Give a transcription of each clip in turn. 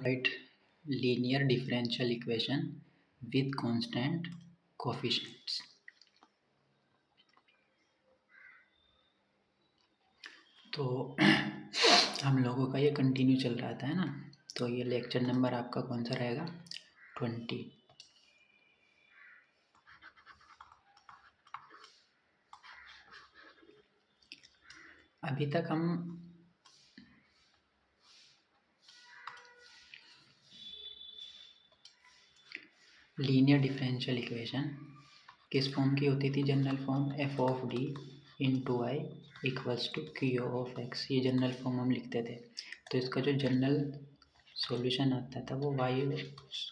Write linear differential equation with constant coefficients. तो हम लोगों का ये कंटिन्यू चल रहा था है ना। तो ये लेक्चर नंबर आपका कौन सा रहेगा? 20। अभी तक हम लीनियर डिफरेंशियल इक्वेशन किस फॉर्म की होती थी? General form F of D into I equals to Q of X, ये जनरल फॉर्म हम लिखते थे। तो इसका जो जनरल सॉल्यूशन आता था वो वाई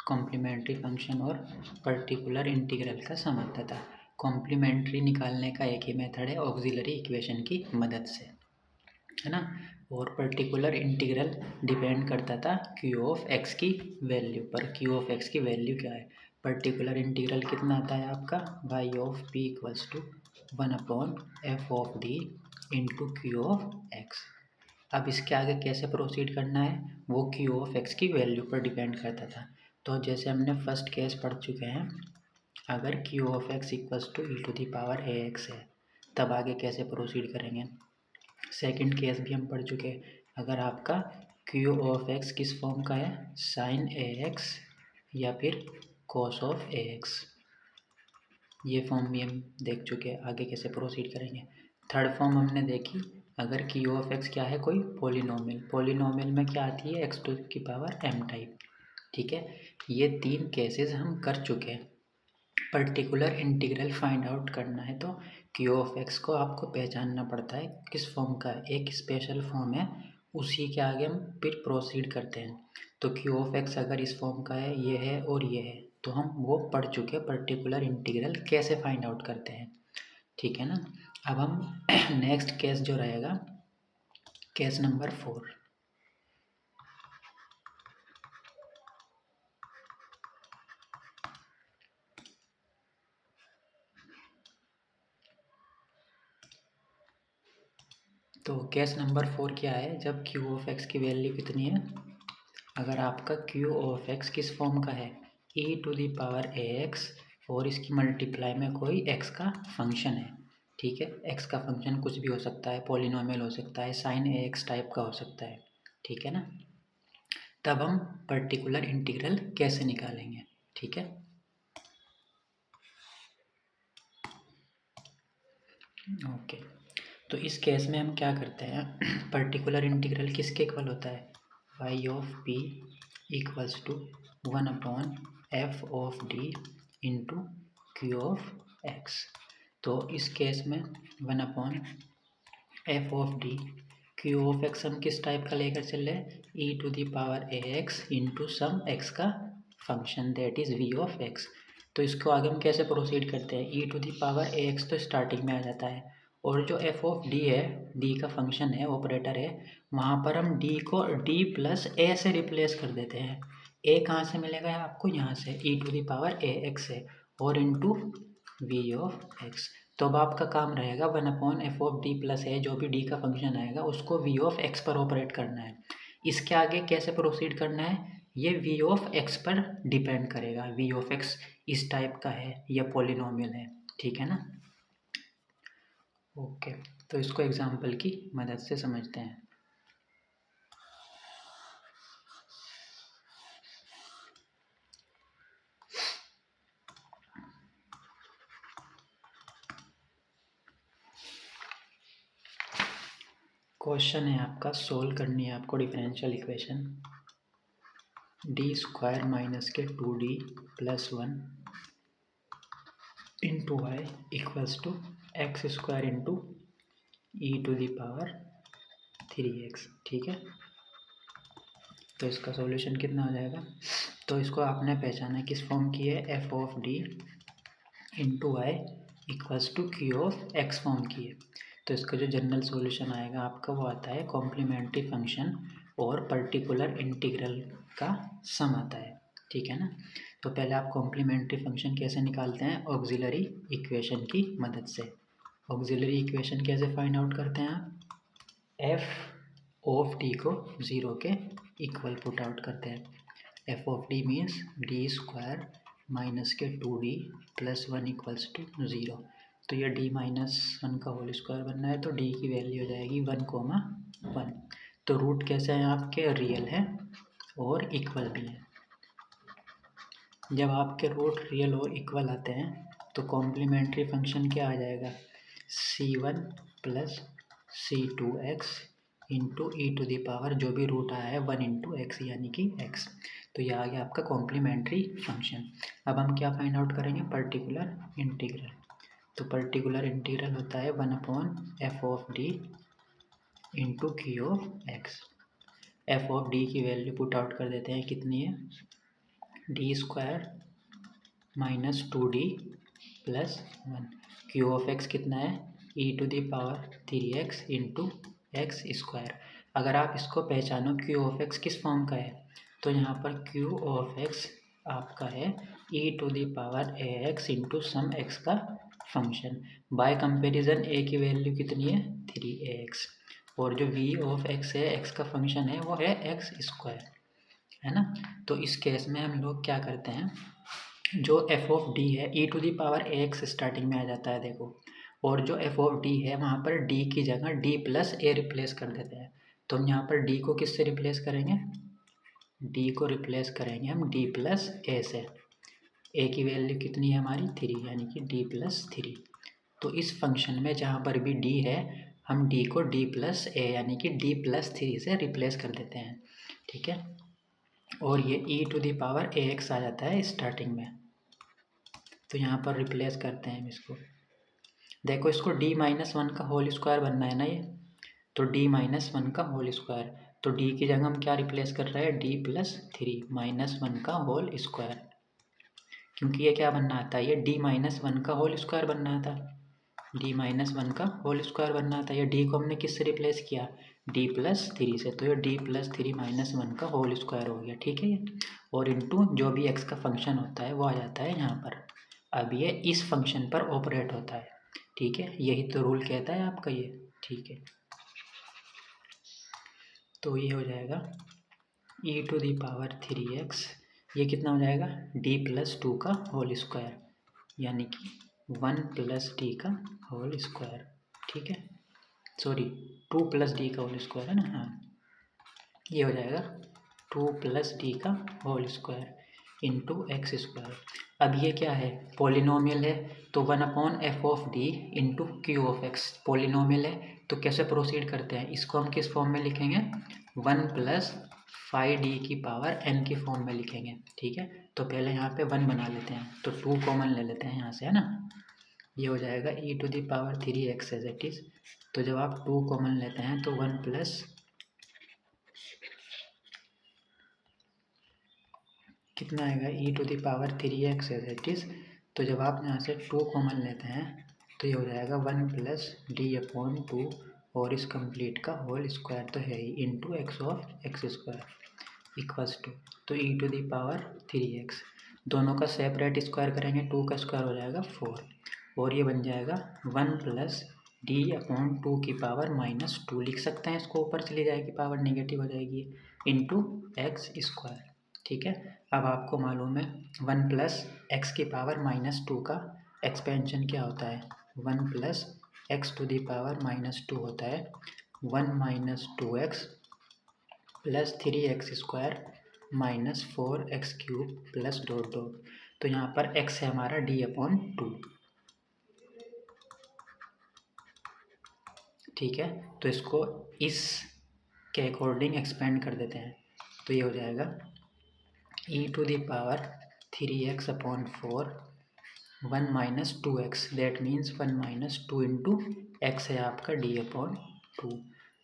कॉम्प्लीमेंट्री फंक्शन और पर्टिकुलर इंटीग्रल का सम आता था। कॉम्प्लीमेंट्री निकालने का एक ही मेथड है, ऑक्सिलरी इक्वेशन की मदद से, है ना। और पर्टिकुलर इंटीग्रल डिपेंड करता था क्यू ऑफ एक्स की वैल्यू पर। क्यू ऑफ एक्स की वैल्यू क्या है? पर्टिकुलर इंटीग्रल कितना आता है आपका? Y of P equals to 1/f of D into Q of x. अब इसके आगे कैसे प्रोसीड करना है वो क्यू ऑफ एक्स की वैल्यू पर डिपेंड करता था। तो जैसे हमने फर्स्ट केस पढ़ चुके हैं, अगर Q of X equals to E to the power A X है, तब आगे कैसे प्रोसीड करेंगे। सेकंड केस भी हम पढ़ चुके हैं, अगर आपका क्यू ऑफ एक्स किस फॉर्म का है? साइन ए एक्स या फिर कॉस ऑफ ए एक्स, ये फॉर्म भी हम देख चुके हैं। आगे कैसे प्रोसीड करेंगे। थर्ड फॉर्म हमने देखी, अगर क्यू ऑफ एक्स क्या है? कोई पोलिनोमियल। पोलिनोमियल में क्या आती है? एक्स टू की पावर एम टाइप। ठीक है, ये तीन केसेस हम कर चुके हैं। पर्टिकुलर इंटीग्रल फाइंड आउट करना है तो क्यू ऑफ एक्स को आपको पहचानना पड़ता है किस फॉर्म का है। एक स्पेशल फॉर्म है, उसी के आगे हम फिर प्रोसीड करते हैं। तो क्यू ऑफ एक्स अगर इस फॉर्म का है, ये है और ये है, तो हम वो पढ़ चुके हैं पर्टिकुलर इंटीग्रल कैसे फाइंड आउट करते हैं। ठीक है ना। अब हम नेक्स्ट केस जो रहेगा, केस नंबर 4। तो केस नंबर 4 क्या है? जब क्यू ऑफ एक्स की वैल्यू कितनी है? अगर आपका क्यू ऑफ एक्स किस फॉर्म का है? e to the power A x और इसकी मल्टीप्लाई में कोई x का फंक्शन है। ठीक है, x का फंक्शन कुछ भी हो सकता है, पॉलिनोमियल हो सकता है, साइन ए एक्स टाइप का हो सकता है। ठीक है ना। तब हम पर्टिकुलर इंटीग्रल कैसे निकालेंगे? ठीक है, ओके। तो इस केस में हम क्या करते हैं? पर्टिकुलर इंटीग्रल किसके इक्वल होता है? Y of P equals to 1/f of D into Q of x. तो इस केस में 1/f of D, Q of X हम किस टाइप का लेकर चल रहे हैं? E to the power A x into some x का function, that is v of x. तो इसको आगे हम कैसे प्रोसीड करते हैं? E to the power A x तो स्टार्टिंग में आ जाता है, और जो एफ ऑफ डी है, डी का फंक्शन है, ऑपरेटर है, वहाँ पर हम डी को डी प्लस ए से रिप्लेस कर देते हैं। ए कहाँ से मिलेगा आपको? यहाँ से e to the power A x से, और इंटू वी ऑफ एक्स। तो अब आपका काम रहेगा 1/f ऑफ डी प्लस ए, जो भी डी का फंक्शन आएगा उसको वी ऑफ एक्स पर ऑपरेट करना है। इसके आगे कैसे प्रोसीड करना है? ये वी ऑफ एक्स पर डिपेंड करेगा। वी ऑफ एक्स इस टाइप का है या पॉलिनोमियल है। ठीक है ना। ओके, तो इसको एग्जाम्पल की मदद से समझते हैं। क्वेश्चन है आपका, सोल्व करनी है आपको differential equation D square minus के 2d plus 1 into Y equals to X square into E to the power 3x। ठीक है, तो इसका सॉल्यूशन कितना हो जाएगा? तो इसको आपने पहचाना किस फॉर्म की है? F of D into Y equals to Q of x form की है। तो इसका जो जनरल सॉल्यूशन आएगा आपका वो आता है कॉम्प्लीमेंट्री फंक्शन और पर्टिकुलर इंटीग्रल का सम आता है। ठीक है ना। तो पहले आप कॉम्प्लीमेंट्री फंक्शन कैसे निकालते हैं? ऑक्सिलरी इक्वेशन की मदद से। ऑक्सिलरी इक्वेशन कैसे फाइंड आउट करते हैं आप? एफ ऑफ डी को 0 के इक्वल पुट आउट करते हैं। F of D means D square minus के 2d प्लस 1 इक्वल्स टू 0। तो ये d माइनस 1 का होल स्क्वायर बनना है तो d की वैल्यू हो जाएगी 1,1। तो रूट कैसे हैं आपके, रियल है और इक्वल भी है। जब आपके रूट रियल और इक्वल आते हैं तो कॉम्प्लीमेंट्री फंक्शन क्या आ जाएगा, c1 plus c2x into E to the power जो भी रूट आया है 1 इंटू एक्स यानी कि x। तो यह आ गया आपका कॉम्प्लीमेंट्री फंक्शन। अब हम क्या फाइंड आउट करेंगे, पर्टिकुलर इंटीग्रल। तो पर्टिकुलर इंटीग्रल होता है 1/f of D into Q of X. F of D की वैल्यू पुट आउट कर देते हैं, कितनी है, D square minus 2d plus 1। Q of X कितना है, e to the power 3x into X square. अगर आप इसको पहचानो क्यू ऑफ एक्स किस फॉर्म का है, तो यहाँ पर क्यू ऑफ एक्स आपका है e to the power A x into some x का फंक्शन। बाय कंपेरिजन ए की वैल्यू कितनी है, 3ax, और जो v ऑफ x है, x का फंक्शन है वो है एक्स स्क्वायर, है ना। तो इस केस में हम लोग क्या करते हैं, जो एफ ऑफ डी है e to the power A x starting में आ जाता है देखो, और जो एफ ऑफ डी है वहाँ पर डी की जगह डी प्लस ए रिप्लेस कर देते हैं। तो हम यहाँ पर डी को किससे रिप्लेस करेंगे, डी को रिप्लेस करेंगे हम डी प्लस ए से। ए की वैल्यू कितनी है हमारी 3 यानी कि डी प्लस 3। तो इस फंक्शन में जहाँ पर भी डी है हम डी को डी प्लस ए यानी कि डी प्लस 3 से रिप्लेस कर देते हैं, ठीक है। और ये e to the power A x आ जाता है स्टार्टिंग में। तो यहाँ पर रिप्लेस करते हैं इसको, देखो इसको d माइनस 1 का होल स्क्वायर बनना है ना ये, तो d माइनस 1 का होल स्क्वायर। तो d की जगह हम क्या रिप्लेस कर रहे हैं, d प्लस 3 माइनस 1 का होल स्क्वायर, क्योंकि ये क्या बनना आता है, ये d माइनस 1 का होल स्क्वायर बनना था, d माइनस 1 का होल स्क्वायर बनना था। ये d को हमने किससे रिप्लेस किया, d प्लस 3 से, तो ये d प्लस 3 माइनस 1 का होल स्क्वायर हो गया, ठीक है ये। और इंटू जो भी x का फंक्शन होता है वो आ जाता है यहाँ पर। अब ये इस फंक्शन पर ऑपरेट होता है, ठीक है, यही तो रूल कहता है आपका ये, ठीक है। तो ये हो जाएगा e to the power 3x, ये कितना हो जाएगा, d प्लस 2 का होल स्क्वायर यानी कि 1 प्लस डी का होल स्क्वायर, ठीक है, सॉरी 2 प्लस डी का होल स्क्वायर है ना, हाँ, ये हो जाएगा 2 प्लस डी का whole square into X square. अब ये क्या है, पॉलिनोमियल है, तो 1/f of D into Q of X polynomial है। तो कैसे प्रोसीड करते हैं, इसको हम किस फॉर्म में लिखेंगे, 1 प्लस 5d की पावर n की फॉर्म में लिखेंगे, ठीक है। तो पहले यहाँ पे 1 बना लेते हैं, तो 2 कॉमन ले लेते हैं यहाँ से, है ना। ये हो जाएगा e to the power 3x as it is. तो जब आप 2 कॉमन लेते हैं तो 1 प्लस कितना आएगा, e to the power 3x as it is. तो जब आप यहाँ से 2 कॉमन लेते हैं तो ये हो जाएगा 1 प्लस डी अपॉन 2 और इस कंप्लीट का होल स्क्वायर तो है ही into x of x square equals to, तो e to the power 3x, दोनों का सेपरेट स्क्वायर करेंगे, 2 का स्क्वायर हो जाएगा 4, और ये बन जाएगा 1 प्लस डी अपॉन 2 की पावर माइनस 2 लिख सकते हैं, इसको ऊपर चली जाएगी पावर नेगेटिव हो जाएगी इंटू एक्स स्क्वायर, ठीक है। अब आपको मालूम है 1 प्लस एक्स की पावर माइनस 2 का एक्सपेंशन क्या होता है, 1 plus X to the power minus 2 होता है 1 minus 2x plus 3x square minus 4x cube plus dot dot. तो यहाँ पर x है हमारा d अपॉन 2, ठीक है। तो इसको इस के अकॉर्डिंग एक्सपेंड कर देते हैं, तो ये हो जाएगा e to the power 3x upon 4 1 minus 2x, that means 1 minus 2 into X है आपका d upon 2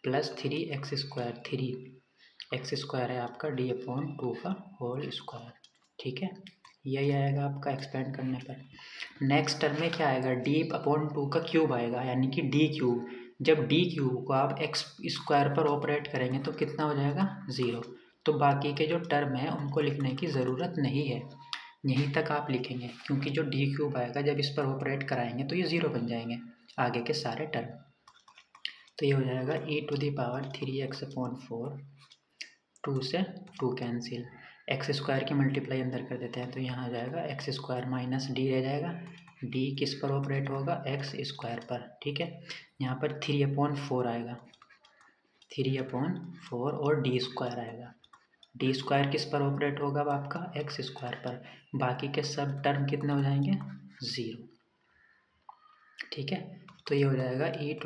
plus 3x square, 3x square है आपका d अपॉन 2 का होल स्क्वायर, ठीक है। यही आएगा आपका एक्सपेंड करने पर। नेक्स्ट टर्म में क्या आएगा, d अपॉन 2 का क्यूब आएगा यानी कि d क्यूब। जब d क्यूब को आप एक्स स्क्वायर पर ऑपरेट करेंगे तो कितना हो जाएगा, 0। तो बाकी के जो टर्म है उनको लिखने की ज़रूरत नहीं है, यहीं तक आप लिखेंगे, क्योंकि जो डी क्यूब आएगा जब इस पर ऑपरेट कराएंगे तो ये 0 बन जाएंगे आगे के सारे टर्म। तो ये हो जाएगा e to the power 3x upon 4, 2 से 2 कैंसिल, एक्स स्क्वायर की मल्टीप्लाई अंदर कर देते हैं तो यहाँ आ जाएगा एक्स स्क्वायर माइनस डी रह जाएगा। डी किस पर ऑपरेट होगा, एक्स स्क्वायर पर, ठीक है। यहाँ पर 3/4 आएगा, 3/4 और डी स्क्वायर आएगा। डी स्क्वायर किस पर ऑपरेट होगा अब आपका, एक्स स्क्वायर पर। बाकी के सब टर्म कितने हो जाएंगे, 0, ठीक है। तो ये हो जाएगा e⁴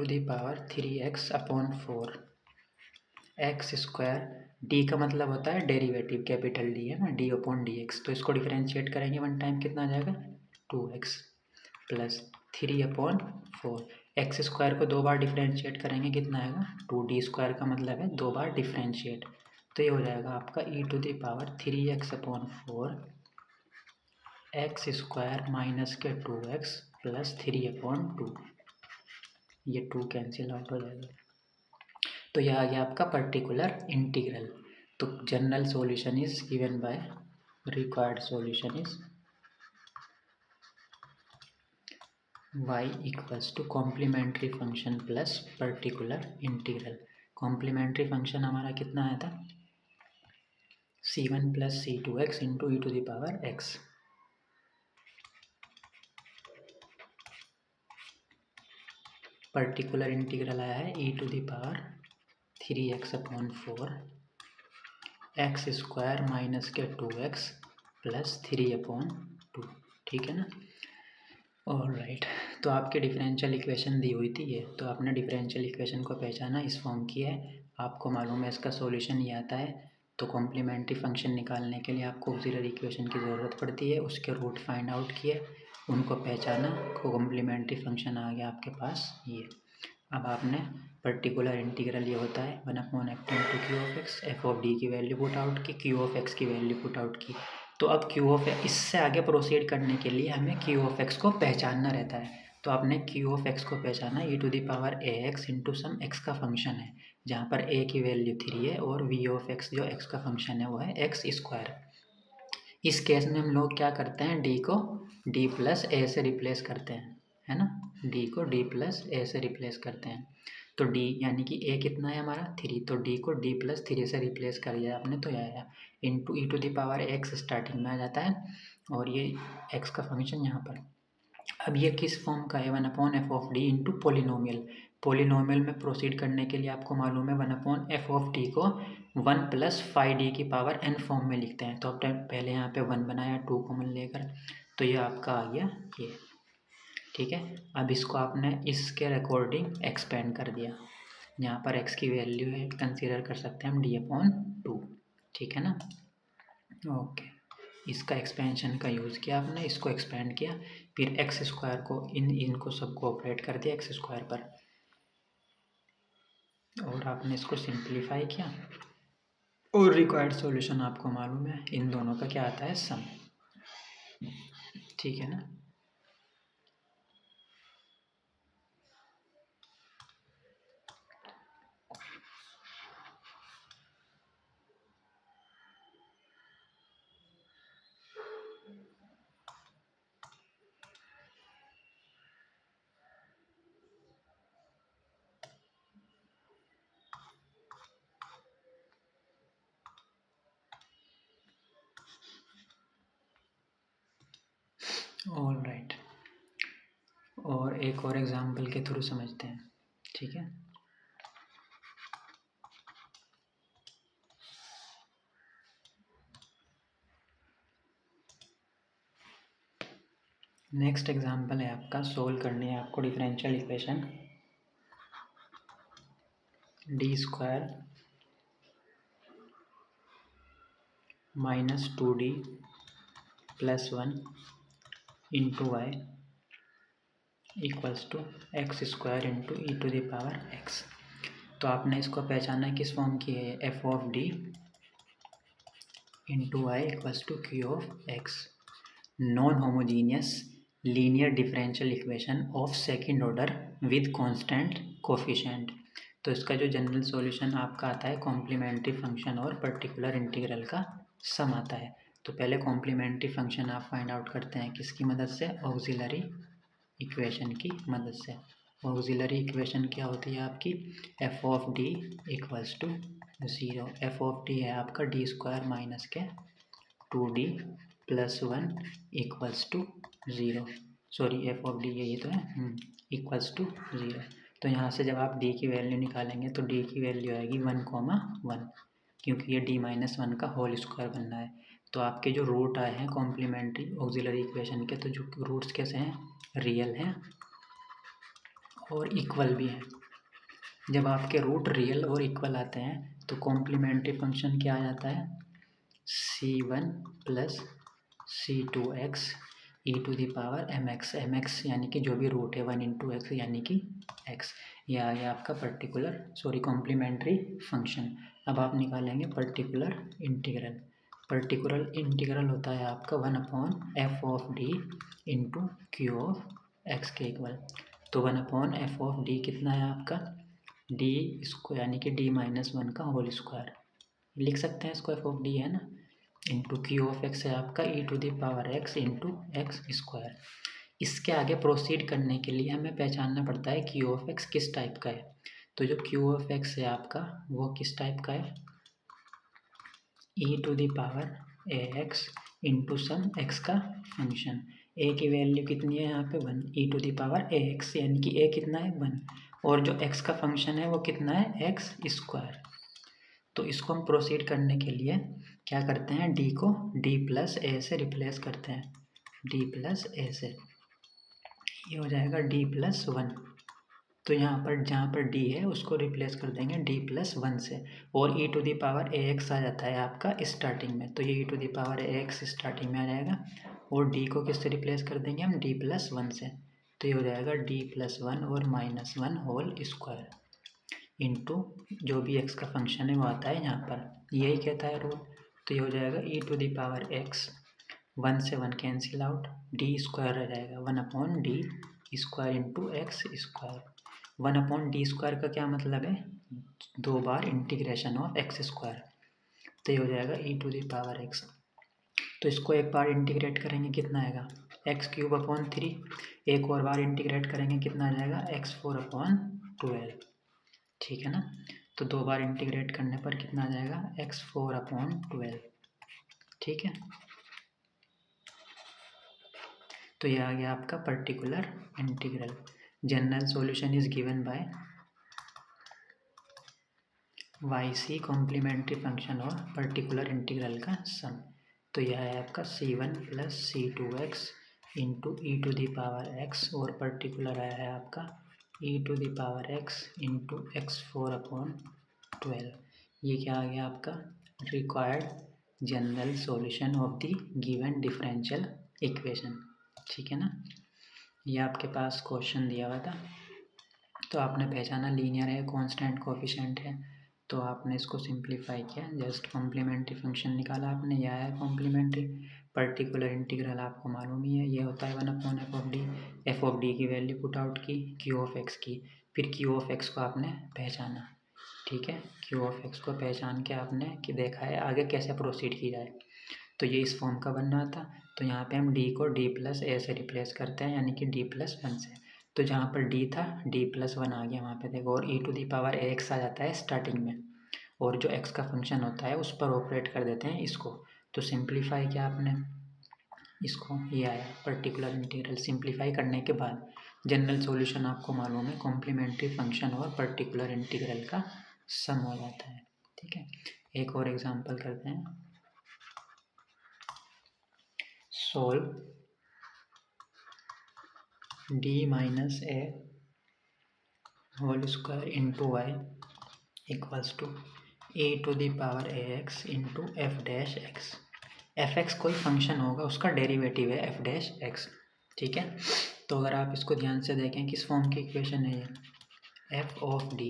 एक्स स्क्वायर। डी का मतलब होता है डेरिवेटिव, कैपिटल डी है ना, d/dx। तो इसको डिफरेंशिएट करेंगे वन टाइम, कितना आ जाएगा 2x प्लस 3/4। एक्स स्क्वायर को 2 बार डिफरेंशिएट करेंगे, कितना आएगा 2। डी स्क्वायर का मतलब है 2 बार डिफरेंशिएट। तो ये हो जाएगा आपका e⁴ एक्स स्क्वायर माइनस के 2x प्लस 3/2। ये 2 कैंसिल आउट हो जाएगा। तो यह आ गया आपका पर्टिकुलर इंटीग्रल। तो general solution is given by, required solution is y equals to complementary function plus particular integral. Complementary function हमारा कितना आया था, c1 plus c2x into e⁴x। Particular integral आया है e⁴ एक्स स्क्वायर माइनस के 2x plus 3/2, ठीक है ना। और राइट, तो आपके डिफरेंशियल इक्वेशन दी हुई थी ये, तो आपने डिफरेंशियल इक्वेशन को पहचाना, इस फॉर्म की है। आपको मालूम है इसका सॉल्यूशन ये आता है। तो कॉम्प्लीमेंट्री फंक्शन निकालने के लिए आपको ऑक्सिलरी इक्वेशन की ज़रूरत पड़ती है, उसके रूट फाइंड आउट किए, उनको पहचाना, कॉम्प्लीमेंट्री फंक्शन आ गया आपके पास ये। अब आपने पर्टिकुलर इंटीग्रल ये होता है 1/f इंटू q(x), f(d) की वैल्यू पुट आउट की, q(x) की वैल्यू पुट आउट की। तो अब इससे आगे प्रोसीड करने के लिए हमें q(x) को पहचानना रहता है। तो आपने q(x) को पहचाना e⁴ax इंटू सम x का फंक्शन है, जहाँ पर a की वैल्यू 3 है और v(x) जो x का फंक्शन है वो है एक्स स्क्वायर। इस केस में हम लोग क्या करते हैं, d को d प्लस a से रिप्लेस करते हैं, है ना। d को d प्लस a से रिप्लेस करते हैं। तो d यानी कि a कितना है हमारा 3, तो d को d प्लस 3 से रिप्लेस कर दिया आपने, तो यह आया इंटू e⁴x स्टार्टिंग में आ जाता है और ये x का फंक्शन यहाँ पर। अब ये किस फॉर्म का है, 1/f(d) इंटू पोलिनोमियल। पोलिनोमियल में प्रोसीड करने के लिए आपको मालूम है 1/f(d) को 1 प्लस 5d की पावर n फॉर्म में लिखते हैं। तो अब पहले यहाँ पे 1 बनाया 2 कॉमन लेकर, तो ये आपका आ गया ये, ठीक है। अब इसको आपने इसके अकॉर्डिंग एक्सपेंड कर दिया, यहाँ पर x की वैल्यू है, कंसीडर कर सकते हैं हम d/2, ठीक है ना। ओके, इसका एक्सपेंशन का यूज़ किया आपने, इसको एक्सपेंड किया, फिर एक्स स्क्वायर को इनको सबको ऑपरेट कर दिया एक्स स्क्वायर पर, और आपने इसको सिंप्लीफाई किया, और रिक्वायर्ड सॉल्यूशन आपको मालूम है इन दोनों का क्या आता है, सम, ठीक है ना। ऑल राइट, और एक और एग्जांपल के थ्रू समझते हैं, ठीक है। नेक्स्ट एग्जांपल है आपका, सोल्व करनी है आपको differential equation d² minus 2d plus 1 into y equals to x² into e⁴x। तो आपने इसको पहचाना किस फॉर्म की है, f(d) into y equals to q(x), non homogeneous linear differential equation of second order with constant coefficient. तो इसका जो जनरल सॉल्यूशन आपका आता है कॉम्प्लीमेंट्री फंक्शन और पर्टिकुलर इंटीग्रल का सम आता है। तो पहले कॉम्प्लीमेंट्री फंक्शन आप फाइंड आउट करते हैं किसकी मदद से, ऑक्सिलरी इक्वेशन की मदद से। ऑक्सिलरी इक्वेशन क्या होती है आपकी, f(d) इक्वल्स टू 0। f(d) है आपका d² माइनस के 2d + 1 = 0। Sorry F of D यही तो है, इक्वल्स टू 0। तो यहाँ से जब आप डी की वैल्यू निकालेंगे तो डी की वैल्यू आएगी 1,1, क्योंकि ये d-1 का होल स्क्वायर बनना है। तो आपके जो रूट आए हैं कॉम्प्लीमेंट्री ऑक्सिलरी इक्वेशन के, तो जो रूट्स कैसे हैं, रियल हैं और इक्वल भी हैं। जब आपके रूट रियल और इक्वल आते हैं तो कॉम्प्लीमेंट्री फंक्शन क्या आ जाता है, c1 + c2x e⁻mx, mx यानी कि जो भी रूट है 1 × x यानी कि x, यह आ गया आपका कॉम्प्लीमेंट्री फंक्शन। अब आप निकालेंगे पर्टिकुलर इंटीग्रल। पर्टिकुलर इंटीग्रल होता है आपका 1/f of D × q of x के इक्वल। तो 1/f ऑफ डी कितना है आपका, डी इसको यानी कि d-1 का होल स्क्वायर लिख सकते हैं, इसको एफ ऑफ डी है ना, इंटू क्यू ऑफ एक्स है आपका e⁻x × x²। इसके आगे प्रोसीड करने के लिए हमें पहचानना पड़ता है क्यू ऑफ एक्स किस टाइप का है। तो जो क्यू ऑफ एक्स है आपका वो किस टाइप का है, e⁻ax × सम x का फंक्शन। a की वैल्यू कितनी है यहाँ पे 1, e⁻ax यानी कि a कितना है 1, और जो x का फंक्शन है वो कितना है x²। तो इसको हम प्रोसीड करने के लिए क्या करते हैं, d को d + a से रिप्लेस करते हैं, d + a से, ये हो जाएगा d + 1। तो यहाँ पर जहाँ पर d है उसको रिप्लेस कर देंगे d + 1 से, और e⁻ax आ जाता है आपका स्टार्टिंग में, तो ये e⁻ax स्टार्टिंग में आ जाएगा, और d को किससे रिप्लेस कर देंगे हम, d + 1 से। तो ये हो जाएगा d + 1 और -1 होल स्क्वायर इंटू जो भी x का फंक्शन है वो आता है यहाँ पर, यही कहता है रूल। तो ये हो जाएगा e⁻x, 1 से 1 कैंसिल आउट, d² रह जाएगा 1/d² × x²। 1/d² का क्या मतलब है, 2 बार इंटीग्रेशन ऑफ x²। तो ये हो जाएगा e⁻x। तो इसको एक बार इंटीग्रेट करेंगे कितना आएगा, x³ 3, एक और बार इंटीग्रेट करेंगे कितना आ जाएगा, x4/12। ठीक है ना, तो 2 बार इंटीग्रेट करने पर कितना आ जाएगा, x4/12। ठीक है, तो ये आ गया आपका particular integral. General solution is given by yc complementary function और पर्टिकुलर इंटीग्रल का सम। तो यह है आपका c1 + c2x × e⁻x, और पर्टिकुलर आया है आपका e⁻x × x4/12। ये क्या आ गया आपका, required general solution of the given differential equation. ठीक है ना, ये आपके पास क्वेश्चन दिया हुआ था, तो आपने पहचाना लीनियर है, कांस्टेंट कोएफिशिएंट है, तो आपने इसको सिंप्लीफाई किया, जस्ट कॉम्प्लीमेंट्री फंक्शन निकाला आपने, यह है कॉम्प्लीमेंट्री। पर्टिकुलर इंटीग्रल आपको मालूम ही है, ये होता है 1/f of d. F of D की वैल्यू पुट आउट की, क्यू ऑफ एक्स की, फिर क्यू ऑफ एक्स को आपने पहचाना। ठीक है, क्यू ऑफ एक्स को पहचान के आपने कि देखा है आगे कैसे प्रोसीड की जाए। तो ये इस फॉर्म का बनना था, तो यहाँ पे हम d को d + a से रिप्लेस करते हैं, यानी कि d + 1 से। तो जहाँ पर d था d + 1 आ गया वहाँ पे देखो, और e⁻ax आ जाता है स्टार्टिंग में, और जो x का फंक्शन होता है उस पर ऑपरेट कर देते हैं इसको। तो सिंप्लीफाई किया आपने इसको, ये आया पर्टिकुलर इंटीग्रल। सिंप्लीफाई करने के बाद जनरल सॉल्यूशन आपको मालूम है, कॉम्प्लीमेंट्री फंक्शन और पर्टिकुलर इंटीग्रल का सम हो जाता है। ठीक है, एक और एग्जांपल करते हैं। Solve d - a whole square into y equals to e⁻ax × f'(x). f(x) कोई फंक्शन होगा, उसका डेरिवेटिव है f'(x). ठीक है, तो अगर आप इसको ध्यान से देखें किस फॉर्म की इक्वेशन है ये, f of d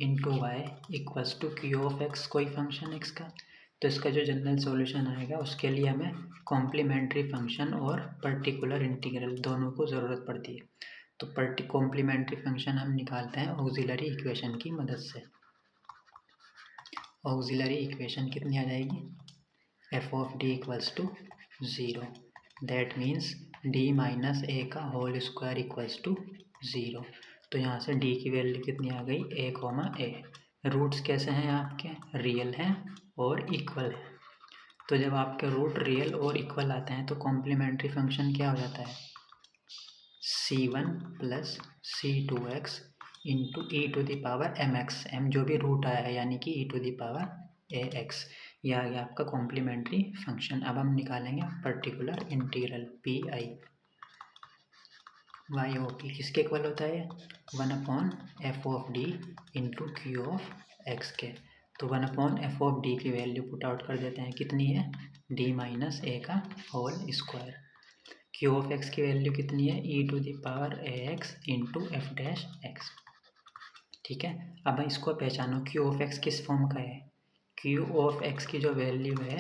× y equals to q of x, कोई फंक्शन x का। तो इसका जो जनरल सॉल्यूशन आएगा उसके लिए हमें कॉम्प्लीमेंट्री फंक्शन और पर्टिकुलर इंटीग्रल दोनों को ज़रूरत पड़ती है। तो कॉम्प्लीमेंट्री फंक्शन हम निकालते हैं ऑक्सिलरी इक्वेशन की मदद से। ऑक्सिलरी इक्वेशन कितनी आ जाएगी, f of d equals to 0, that means d - a का होल स्क्वायर इक्वल्स टू 0। तो यहाँ से d की वैल्यू कितनी आ गई, a, a। रूट्स कैसे हैं आपके, रियल हैं और इक्वल है। तो जब आपके रूट रियल और इक्वल आते हैं तो कॉम्प्लीमेंट्री फंक्शन क्या हो जाता है, c1 plus c2x into E to the power mx, m जो भी रूट आया है यानी कि e to the power ax, यह आ गया आपका कॉम्प्लीमेंट्री फंक्शन। अब हम निकालेंगे particular integral P I Y O P, किसके इक्वल होता है, 1/f(d) into Q of x के। तो 1/f(d) की वैल्यू पुट आउट कर देते हैं, कितनी है, d माइनस ए का whole square. Q of x की वैल्यू कितनी है, e to the power A x into F dash x. ठीक है, अब इसको पहचानो, क्यू ऑफ एक्स किस फॉर्म का है, क्यू ऑफ एक्स की जो वैल्यू है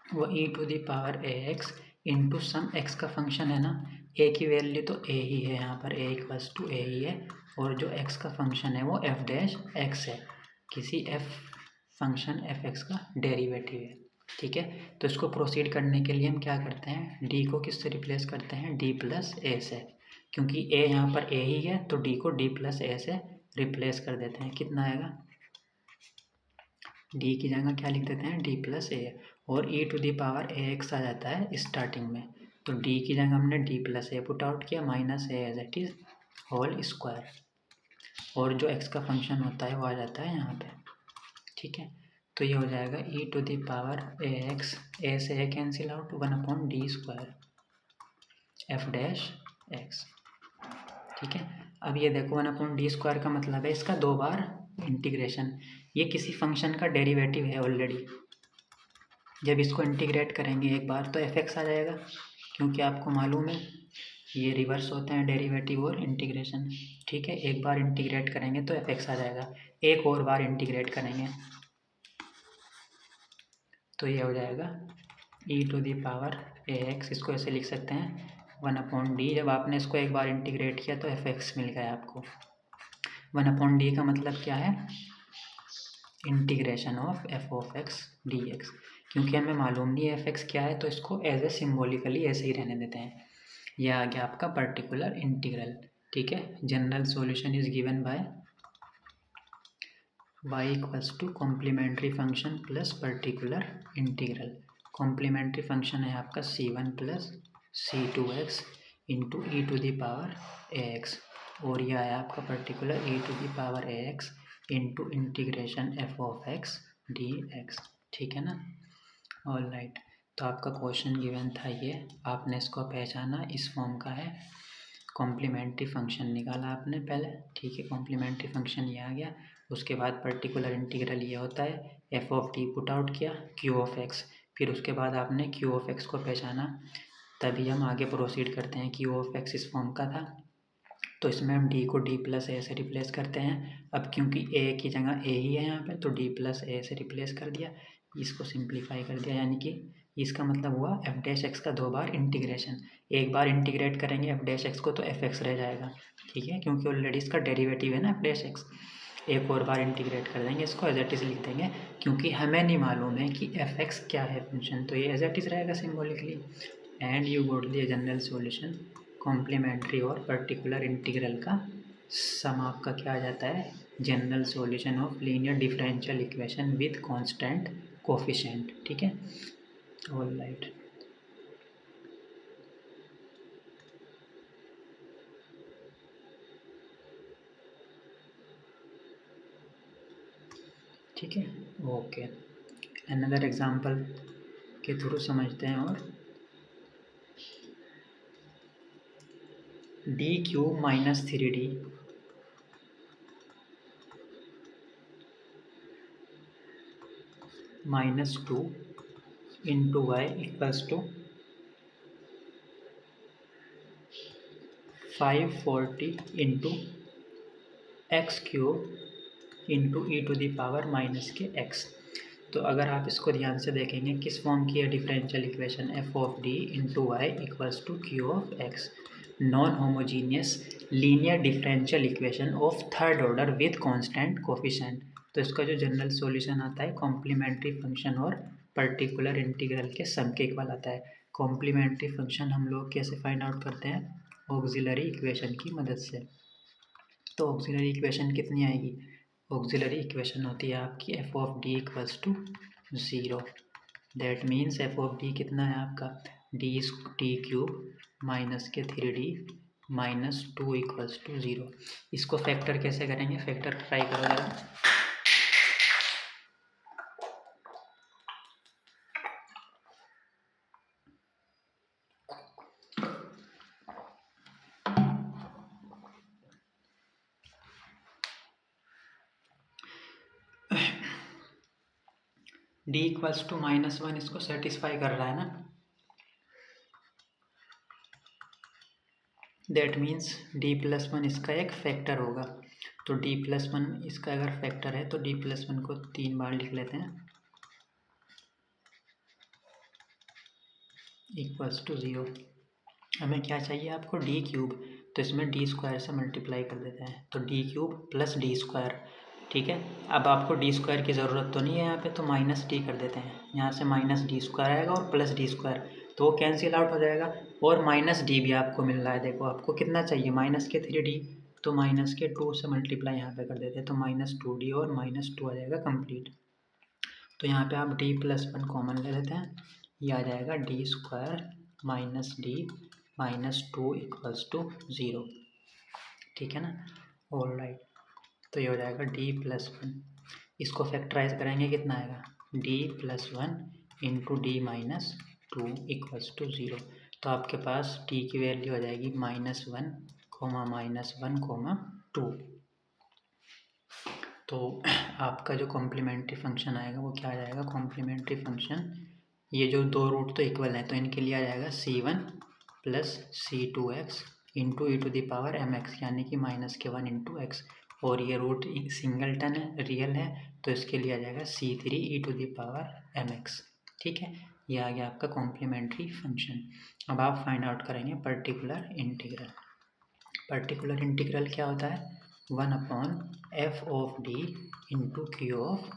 वो e to the power A x into some x का फंक्शन है ना, ए की वैल्यू तो ए ही है, यहाँ पर ए इक्वल्स टू ए ही है, और जो एक्स का फंक्शन है वो एफ डैश एक्स है, किसी एफ फंक्शन एफ एक्स का डेरिवेटिव है। ठीक है, तो इसको प्रोसीड करने के लिए हम क्या करते हैं, डी को किससे रिप्लेस करते हैं, डी प्लस ए से, क्योंकि ए यहाँ पर ए ही है तो डी को डी प्लस ए से रिप्लेस कर देते हैं। कितना आएगा, डी की जगह क्या लिख देते हैं, डी प्लस ए, और e to the power A x आ जाता है स्टार्टिंग में, तो डी की जगह हमने D plus A put out किया, minus A as it is whole square, और जो एक्स का फंक्शन होता है वो आ जाता है यहाँ पे। ठीक है, तो ये हो जाएगा e to the power A x, A से A cancel out, 1/d² F dash x. ठीक है, अब ये देखो 1/d² का मतलब है इसका 2 बार इंटीग्रेशन, ये किसी फंक्शन का डेरिवेटिव है ऑलरेडी, जब इसको इंटीग्रेट करेंगे एक बार तो एफ एक्स आ जाएगा, क्योंकि आपको मालूम है ये रिवर्स होते हैं डेरिवेटिव और इंटीग्रेशन। ठीक है, एक बार इंटीग्रेट करेंगे तो एफ एक्स आ जाएगा, एक और बार इंटीग्रेट करेंगे तो ये हो जाएगा e to the power A x, इसको ऐसे लिख सकते हैं 1/d, जब आपने इसको एक बार इंटीग्रेट किया तो एफ एक्स मिल गया आपको। 1/d का मतलब क्या है, integration of F of x d x, क्योंकि हमें मालूम नहीं है एफ एक्स क्या है तो इसको एज ए सिम्बोलिकली ऐसे ही रहने देते हैं। यह आ गया आपका पर्टिकुलर इंटीग्रल। ठीक है, general solution is given by y equals to complementary function plus particular integral. Complementary function है आपका c1 plus c2x into E to the power A x, और यह है आपका particular e to the power A x into integration f of x d x. ठीक है ना, all right. तो आपका क्वेश्चन गिवन था ये, आपने इसको पहचाना, इस फॉर्म का है, कॉम्प्लीमेंट्री फंक्शन निकाला आपने पहले। ठीक है, कॉम्प्लीमेंट्री फंक्शन ये आ गया, उसके बाद पर्टिकुलर इंटीग्रल ये होता है, F of T put out किया, क्यू ऑफ एक्स, फिर उसके बाद आपने क्यू ऑफ एक्स को पहचाना, तभी हम आगे प्रोसीड करते हैं। क्यू ऑफ एक्स इस फॉर्म का था तो इसमें हम डी को डी प्लस ए से रिप्लेस करते हैं। अब क्योंकि ए की जगह ए ही है यहाँ पे तो डी प्लस ए से रिप्लेस कर दिया, इसको सिंप्लीफाई कर दिया, यानी कि इसका मतलब हुआ एफ डैश एक्स का 2 बार इंटीग्रेशन। एक बार इंटीग्रेट करेंगे एफ डैश एक्स को तो एफ एक्स रह जाएगा। ठीक है, क्योंकि ऑलरेडी इसका डेरिवेटिव है ना एफ डैश एक्स, एक और बार इंटीग्रेट कर देंगे, इसको एज एट इज़ लिख देंगे, क्योंकि हमें नहीं मालूम है कि एफ एक्स क्या है फंक्शन, तो ये एज एट इज़ रहेगा symbolically. And you got the general solution, complementary और पर्टिकुलर इंटीग्रल का सम आपका क्या आ जाता है, general solution of linear differential equation with constant coefficient. ठीक है, ऑल राइट। ठीक है, ओके, अनदर एग्जांपल के थ्रू समझते हैं, और d cube minus 3d minus 2 into Y equals to 540 into x cube into E to the power minus के x. तो अगर आप इसको ध्यान से देखेंगे किस फॉर्म की है differential equation, f of D into Y equals to Q of x, non homogeneous linear differential equation of third order with constant coefficient. तो इसका जो जनरल सॉल्यूशन आता है कॉम्प्लीमेंट्री फंक्शन और पर्टिकुलर इंटीग्रल के सम के इक्वल आता है। कॉम्प्लीमेंट्री फंक्शन हम लोग कैसे फाइंड आउट करते हैं, ऑक्सिलरी इक्वेशन की मदद से। तो ऑक्सिलरी इक्वेशन कितनी आएगी, ऑक्सिलरी इक्वेशन होती है आपकी f of d equals to 0 that means f of d कितना है आपका डी क्यूब माइनस के 3d माइनस 2 इक्वल्स टू 0। इसको फैक्टर कैसे करेंगे, फैक्टर ट्राई करो जरा। डी इक्वल्स टू -1 इसको सेटिस्फाई कर रहा है ना, दैट मीन्स d+1 इसका एक फैक्टर होगा। तो d+1 इसका अगर फैक्टर है तो d+1 को 3 बार लिख लेते हैं इक्वल्स टू 0। हमें क्या चाहिए आपको डी क्यूब, तो इसमें डी स्क्वायर से मल्टीप्लाई कर देते हैं, तो D cube plus D square. ठीक है, अब आपको डी स्क्वायर की ज़रूरत तो नहीं है यहाँ पे, तो माइनस डी कर देते हैं, यहाँ से माइनस डी स्क्वायर आएगा और प्लस डी स्क्वायर, तो वो कैंसिल आउट हो जाएगा। और माइनस डी भी आपको मिल रहा है, देखो आपको कितना चाहिए माइनस के 3d, तो माइनस के 2 से मल्टीप्लाई यहाँ पे कर देते हैं, तो -2d और -2 आ जाएगा कंप्लीट। तो यहाँ पे आप d+1 कॉमन ले लेते हैं, ये आ जाएगा d square minus d minus 2 equals to 0। ठीक है ना, ऑल राइट। तो ये हो जाएगा d+1, इसको फैक्टराइज करेंगे कितना आएगा d+1 into d minus 2 equals to 0। तो आपके पास t की वैल्यू आ जाएगी -1, -1, 2। तो आपका जो कॉम्प्लीमेंट्री फंक्शन आएगा वो क्या आ जाएगा, कॉम्प्लीमेंट्री फंक्शन, ये जो दो रूट तो इक्वल हैं तो इनके लिए आ जाएगा c1 plus c2x into e⁻mx, यानी कि -1 इंटू एक्स, और ये रूट सिंगलटन है, रियल है, तो इसके लिए आ जाएगा c3 e⁻mx। ठीक है, ये आ गया आपका कॉम्प्लीमेंट्री फंक्शन। अब आप फाइंड आउट करेंगे पर्टिकुलर इंटीग्रल। पर्टिकुलर इंटीग्रल क्या होता है, 1/f of D into Q of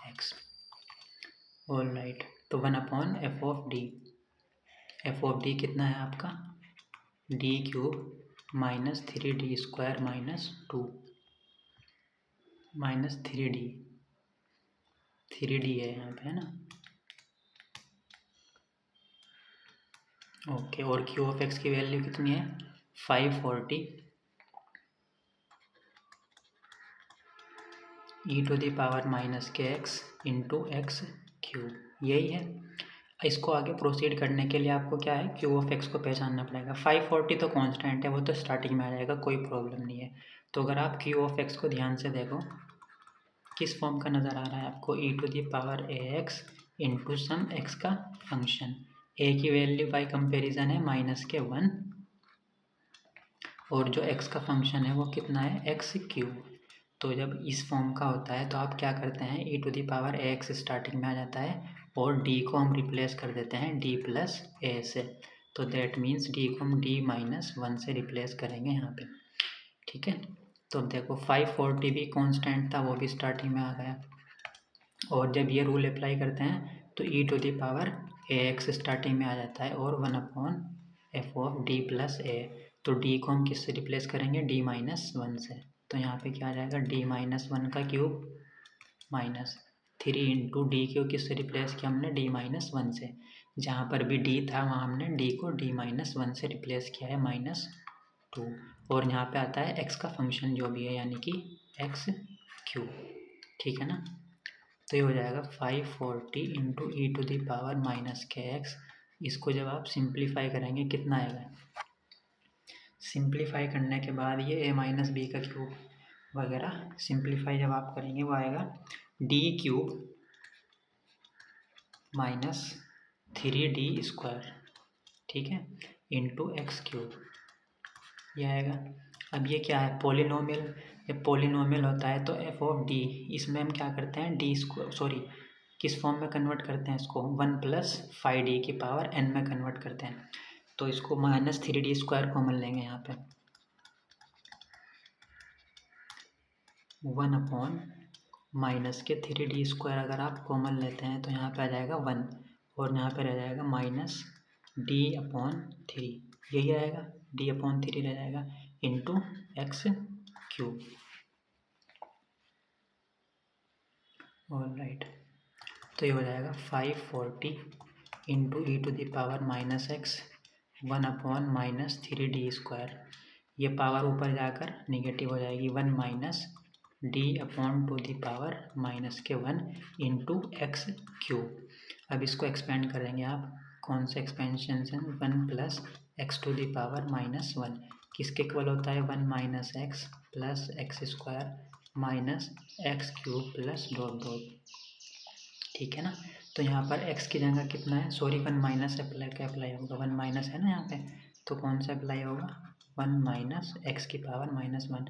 x. All right, तो 1/f of d, f of d कितना है आपका d cube minus 3d square minus 2 minus 3d है यहाँ पे, है ना। ओके, और क्यू ऑफ एक्स की वैल्यू कितनी है 540 e⁻−kx इंटू एक्स क्यूब, यही है। इसको आगे प्रोसीड करने के लिए आपको क्या है क्यू ऑफ एक्स को पहचानना पड़ेगा। 540 तो कांस्टेंट है, वो तो स्टार्टिंग में आ जाएगा, कोई प्रॉब्लम नहीं है। तो अगर आप क्यू ऑफ एक्स को ध्यान से देखो किस फॉर्म का नज़र आ रहा है आपको, e⁻ax इंटू सम एक्स का फंक्शन, ए की वैल्यू बाय कंपेरिजन है -1 और जो एक्स का फंक्शन है वो कितना है एक्स क्यूब। तो जब इस फॉर्म का होता है तो आप क्या करते हैं e⁻ax स्टार्टिंग में आ जाता है और d को हम रिप्लेस कर देते हैं d+a से, तो दैट मीन्स d को हम d-1 से रिप्लेस करेंगे यहाँ पे। ठीक है, तो देखो 540 भी कांस्टेंट था, वो भी स्टार्टिंग में आ गया, और जब ये रूल अप्लाई करते हैं तो e⁻ax स्टार्टिंग में आ जाता है और 1/f ऑफ d+a, तो d को हम किससे रिप्लेस करेंगे d-1 से, तो यहाँ पे क्या आ जाएगा d-1 का cube minus 3 into D Q किससे रिप्लेस किया हमने d-1 से, जहाँ पर भी d था वहाँ हमने d को d-1 से रिप्लेस किया है -2, और यहाँ पे आता है x का फंक्शन जो भी है यानी कि एक्स क्यूब। ठीक है ना, तो ये हो जाएगा 540 इंटू e⁻−kx। इसको जब आप सिंप्लीफाई करेंगे कितना आएगा, सिंप्लीफाई करने के बाद ये a-b का क्यूब वगैरह सिंप्लीफाई जब आप करेंगे वो आएगा D cube minus 3d square, ठीक है, इंटू एक्स क्यूब, ये आएगा। अब ये क्या है पॉलिनोमियल, ये पॉलिनोमियल होता है तो एफ ऑफ डी, इसमें हम क्या करते हैं डी स्क्वायर, सॉरी किस फॉर्म में कन्वर्ट करते हैं इसको 1 + 5d⁻n में कन्वर्ट करते हैं, तो इसको -3d स्क्वायर कॉमन लेंगे यहाँ पे, 1/-3d स्क्वायर अगर आप कॉमन लेते हैं तो यहाँ पे आ जाएगा 1 और यहाँ पे रह जाएगा -d/3, यही आएगा d/3 रह जाएगा into x cube. All right, तो ये हो जाएगा 540 into E to the power minus x 1/-3d²। ये पावर ऊपर जाकर निगेटिव हो जाएगी 1 minus d/(1) into x cube. अब इसको एक्सपेंड करेंगे आप, कौन से एक्सपेंशन से, 1+x⁻1 किसके इक्वल होता है, 1 minus x plus x square minus x cube plus dot dot. ठीक है ना। तो यहाँ पर x की जगह कितना है, सॉरी 1 माइनस अप्लाई होगा, 1 माइनस है ना यहाँ पे, तो कौन सा अप्लाई होगा, 1 माइनस एक्स की पावर -1।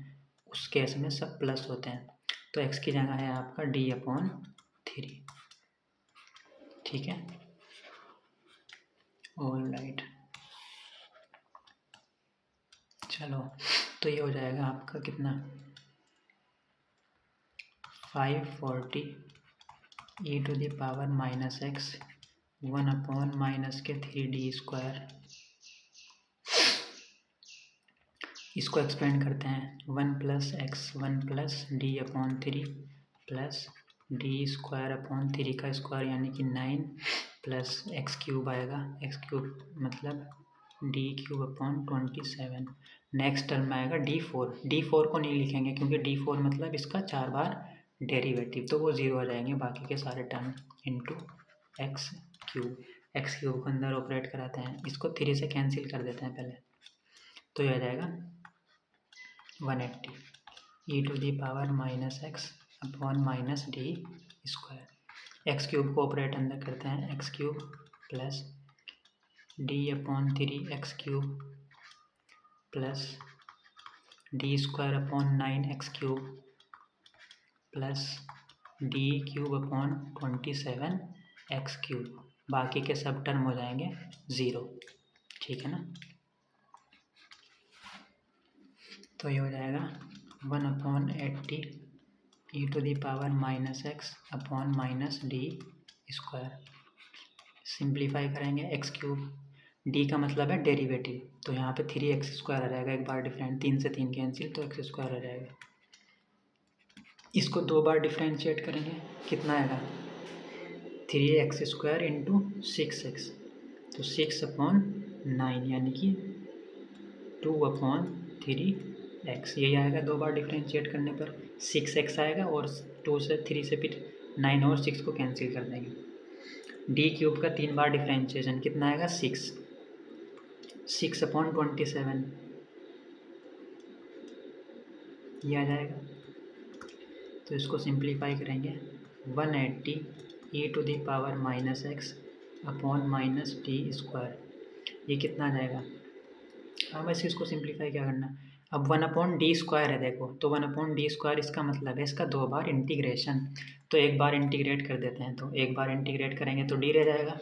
उस केस में सब प्लस होते हैं, तो x की जगह है आपका d/3। ठीक है, ऑल राइट। चलो, तो ये हो जाएगा आपका कितना, 540 e to the power minus x 1/-3d²। इसको एक्सपेंड करते हैं, 1+x1+d/3 प्लस d²/3 का स्क्वायर यानी कि 9 प्लस एक्स क्यूब आएगा, एक्स क्यूब मतलब d³/27। नेक्स्ट टर्म में आएगा d4। d4 को नहीं लिखेंगे क्योंकि d4 मतलब इसका 4 बार डेरिवेटिव, तो वो 0 हो जाएंगे बाकी के सारे टर्म, इंटू एक्स क्यूब को अंदर ऑपरेट कराते हैं, इसको 3 से कैंसिल कर देते हैं पहले, तो ये आ जाएगा 180 e to the power -x/-d²। X cube को ऑपरेट अंदर करते हैं, x cube plus d/3 x cube plus d²/9 x cube plus d³/27 x cube. बाकी के सब टर्म हो जाएंगे 0। ठीक है ना। तो ये हो जाएगा 1/80 e to the power -x/-d²। Simplify करेंगे, एक्स क्यूब, डी का मतलब है डेरिवेटिव, तो यहाँ पे 3x² आ जाएगा, एक बार डिफरेंट, 3 से 3 कैंसिल, तो x² आ जाएगा। इसको 2 बार डिफ्रेंशिएट करेंगे, कितना आएगा, 3x² इंटू 6x, तो 6/9 यानी कि 2/3x, यही आएगा 2 बार डिफ्रेंशिएट करने पर 6x आएगा, और 2 से 3 से फिर 9 और 6 को कैंसिल कर देंगे। d³ का 3 बार डिफ्रेंशिएशन कितना आएगा, 6/27 ये आ जाएगा। तो इसको सिंप्लीफाई करेंगे, 180 e to the power -x/-d², ये कितना आ जाएगा। अब वैसे इसको सिंप्लीफाई क्या करना, अब 1/d² है देखो, तो 1/d² इसका मतलब है इसका 2 बार इंटीग्रेशन, तो एक बार इंटीग्रेट कर देते हैं, तो एक बार इंटीग्रेट करेंगे तो d रह जाएगा,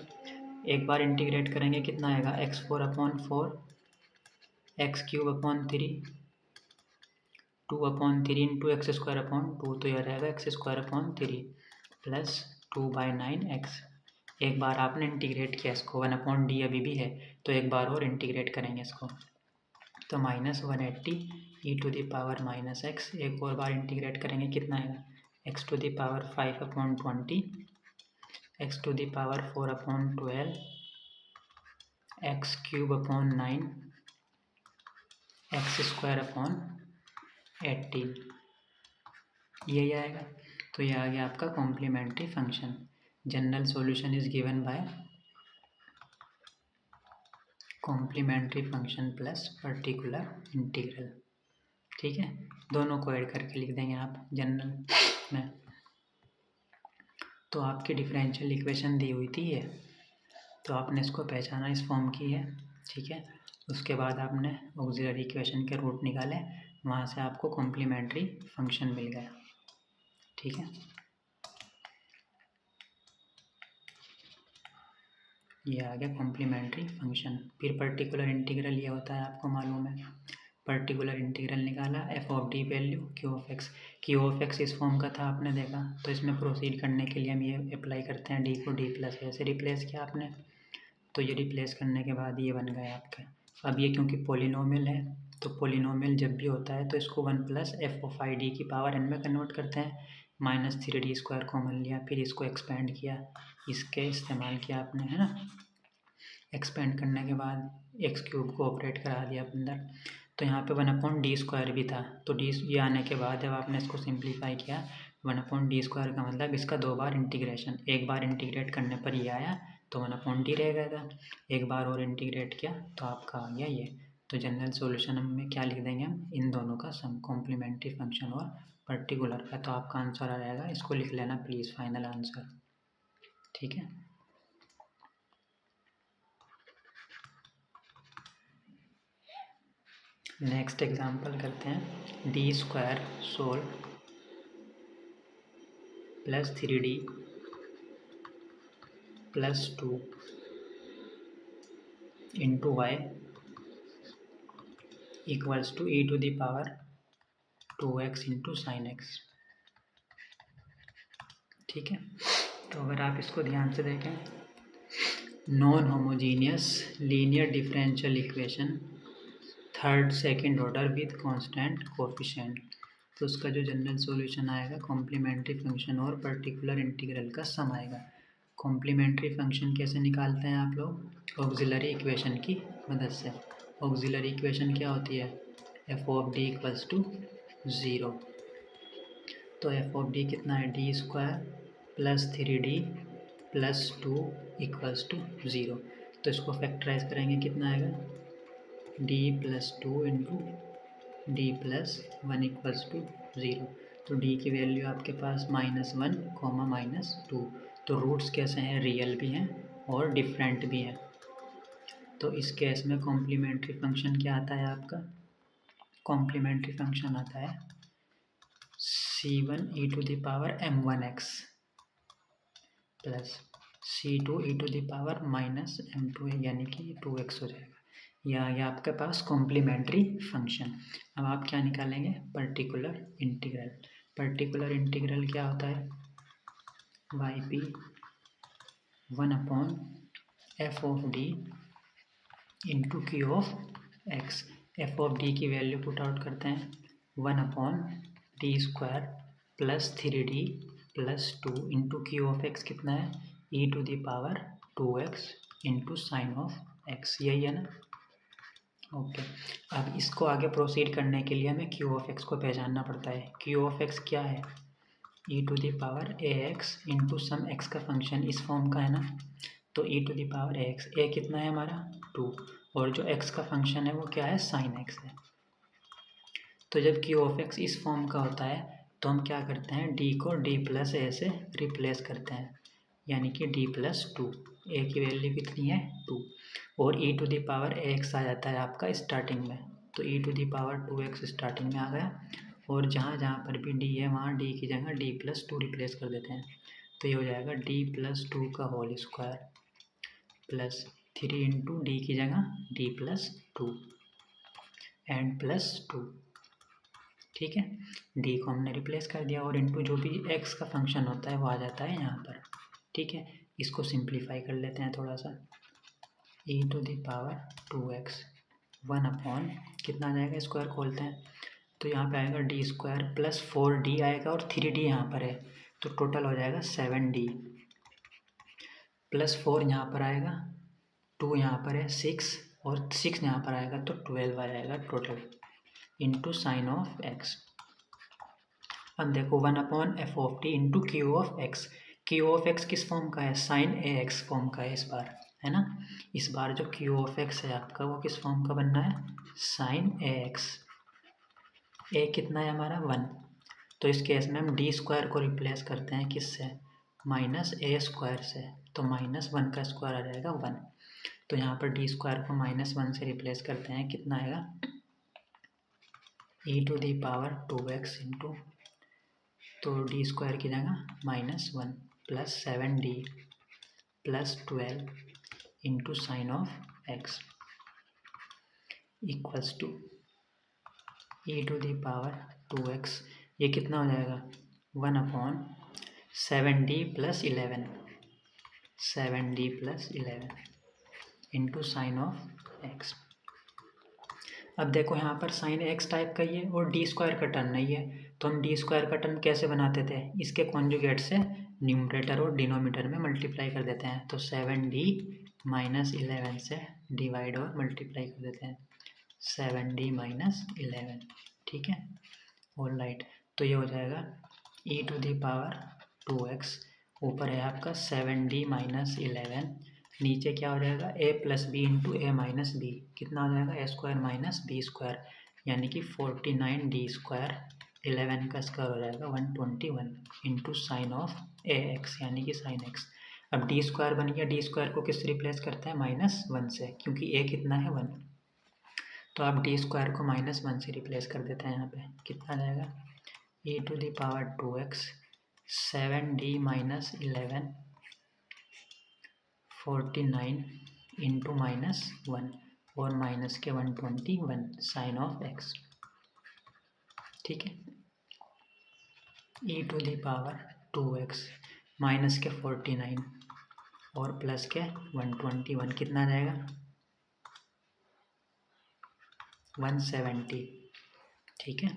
एक बार इंटीग्रेट करेंगे कितना आएगा, x4/4 x³/3 2/3 इंटू x²/2, तो यह रहेगा x²/3 प्लस 2/9x। एक बार आपने इंटीग्रेट किया इसको, 1/d अभी भी है, तो एक बार और इंटीग्रेट करेंगे इसको, तो -180 e to the power -x, एक और बार इंटीग्रेट करेंगे कितना आएगा, x to the power 5/20 x to the power 4/12 x³/9 x²/18, यही आएगा। तो ये आ गया आपका complementary function. General solution is given by complementary function plus particular integral. ठीक है, दोनों को ऐड करके लिख देंगे आप जनरल में। तो आपकी डिफरेंशियल इक्वेशन दी हुई थी ये, तो आपने इसको पहचाना, इस फॉर्म की है। ठीक है, उसके बाद आपने ऑक्सिलरी इक्वेशन के रूट निकाले, वहाँ से आपको कॉम्प्लीमेंट्री फंक्शन मिल गया। ठीक है, ये आ गया कॉम्प्लीमेंट्री फंक्शन। फिर पर्टिकुलर इंटीग्रल ये होता है, आपको मालूम है। पर्टिकुलर इंटीग्रल निकाला, f(d) वैल्यू q(x) इस फॉर्म का था, आपने देखा, तो इसमें प्रोसीड करने के लिए हम ये अप्लाई करते हैं, d को d प्लस ऐसे रिप्लेस किया आपने, तो ये रिप्लेस करने के बाद ये बन गया आपका। अब ये क्योंकि पोलिनोमियल है, तो पोलिनोमियल जब भी होता है तो इसको 1+f(i)d की पावर n में कन्वर्ट करते हैं, -3d² कॉमन लिया, फिर इसको एक्सपेंड किया, इसके इस्तेमाल किया आपने, है ना। एक्सपेंड करने के बाद x³ को ऑपरेट करा दिया अंदर, तो यहाँ पे 1/d² भी था, तो डी ये आने के बाद जब आपने इसको सिंप्लीफाई किया 1/d² का मतलब इसका 2 बार इंटीग्रेशन, एक बार इंटीग्रेट करने पर ये आया तो 1/d रह गया था, एक बार और इंटीग्रेट किया तो आपका आ गया ये। तो जनरल सॉल्यूशन में क्या लिख देंगे हम, इन दोनों का सम, कॉम्प्लीमेंट्री फंक्शन और पर्टिकुलर का, तो आपका आंसर आ जाएगा, इसको लिख लेना प्लीज़ फाइनल आंसर, ठीक है। नेक्स्ट एग्जांपल करते हैं, d² सोल +3d +2 into y equals to e⁻² 2x into sine x, ठीक है। तो अगर आप इसको ध्यान से देखें, non homogeneous linear differential equation third second order with constant coefficient, तो उसका जो जनरल सॉल्यूशन आएगा कॉम्प्लीमेंट्री फंक्शन और पर्टिकुलर इंटीग्रल का सम आएगा। कॉम्प्लीमेंट्री फंक्शन कैसे निकालते हैं आप लोग, ऑक्सिलरी इक्वेशन की मदद से। ऑक्सिलरी इक्वेशन क्या होती है, f(d) = 0, तो f(d) कितना है, d² + 3d + 2 = 0, तो इसको फैक्टराइज करेंगे कितना आएगा, d + 2 इंटू d + 1 = 0, तो d की वैल्यू आपके पास -1, -2, तो रूट्स कैसे हैं, रियल भी हैं और डिफरेंट भी हैं। तो इस केस में कॉम्प्लीमेंट्री फंक्शन क्या आता है आपका, कॉम्प्लीमेंट्री फंक्शन आता है c1e⁻m1x प्लस c2e⁻−m2, यानी कि 2x हो जाएगा। यह आ गया आपके पास कॉम्प्लीमेंट्री फंक्शन। अब आप क्या निकालेंगे, पर्टिकुलर इंटीग्रल। पर्टिकुलर इंटीग्रल क्या होता है, yp 1/f(d) into q(x), f(d) की वैल्यू पुट आउट करते हैं, 1/d² + 3d + 2 इंटू q(x) कितना है, e⁻²x into sine of x, यही है ना। ओके, अब इसको आगे प्रोसीड करने के लिए हमें q(x) को पहचानना पड़ता है। q(x) क्या है, e⁻ax इंटू सम x का फंक्शन, इस फॉर्म का है ना, तो e⁻ax, a कितना है हमारा 2, और जो x का फंक्शन है वो क्या है, साइन x है। तो जब q(x) इस फॉर्म का होता है तो हम क्या करते हैं, d को d + a से रिप्लेस करते हैं, यानी कि d + 2, a की वैल्यू कितनी है 2, और e⁻ax आ जाता है आपका स्टार्टिंग में, तो e⁻²x स्टार्टिंग में आ गया, और जहाँ जहाँ पर भी d है वहाँ d की जगह d + 2 रिप्लेस कर देते हैं, तो ये हो जाएगा d + 2 का whole square plus 3 into d की जगह d + 2 एंड +2, ठीक है। d को हमने रिप्लेस कर दिया, और इंटू जो भी x का फंक्शन होता है वो आ जाता है यहाँ पर, ठीक है। इसको सिंप्लीफाई कर लेते हैं थोड़ा सा, e⁻²x 1/ कितना आ जाएगा, स्क्वायर खोलते हैं तो यहाँ पे आएगा d² + 4d आएगा, और 3d यहाँ पर है, तो टोटल हो जाएगा 7d + 4 यहाँ पर आएगा, 2 यहाँ पर है 6, और 6 यहाँ पर आएगा तो 12 आ जाएगा total, into sine of x। अब देखो 1/f(d) इंटू q(x), q(x) किस फॉर्म का है, साइन ax फॉर्म का है इस बार, है ना। इस बार जो q(x) है आपका वो किस फॉर्म का बनना है, साइन ax, a कितना है हमारा 1, तो इस केस में हम d² को रिप्लेस करते हैं किससे, -a² से, तो -1 का स्क्वायर आ जाएगा 1, तो यहाँ पर d² को -1 से रिप्लेस करते हैं, कितना आएगा, e⁻²x इंटू, तो d² की जगह -1 + 7d + 12 into sine of x equals to e⁻²x, ये कितना हो जाएगा 1/7d + 11, 7d + 11 into sine of x। अब देखो यहाँ पर साइन x टाइप का ही है और d² का टर्म नहीं है, तो हम डी स्क्वायर का टर्म कैसे बनाते थे, इसके कॉन्जुगेट से न्यूमरेटर और डिनोमिनेटर में मल्टीप्लाई कर देते हैं। तो 7d माइनस 11 से डिवाइड और मल्टीप्लाई कर देते हैं, 7d माइनस 11, ठीक है। ऑल राइट, तो ये हो जाएगा e to the power 2x, ऊपर है आपका 7d माइनस 11, नीचे क्या हो जाएगा a plus b into a minus b, कितना हो जाएगा a square minus b square, यानी कि 49d स्क्वायर, 11 का स्क्वायर हो जाएगा 121 into sine of A x, यानी कि साइन एक्स। अब डी स्क्वायर बन गया, डी स्क्वायर को किससे रिप्लेस करते हैं, -1 से, क्योंकि ए कितना है 1, तो आप डी स्क्वायर को -1 से रिप्लेस कर देते हैं। यहाँ पे कितना आ जाएगा, e to the power 2x 7d minus 11 49 इंटू -1 और माइनस के 121 साइन ऑफ x, ठीक है। e to the power 2x minus के 49 और प्लस के 121, कितना आ जाएगा 170, ठीक है।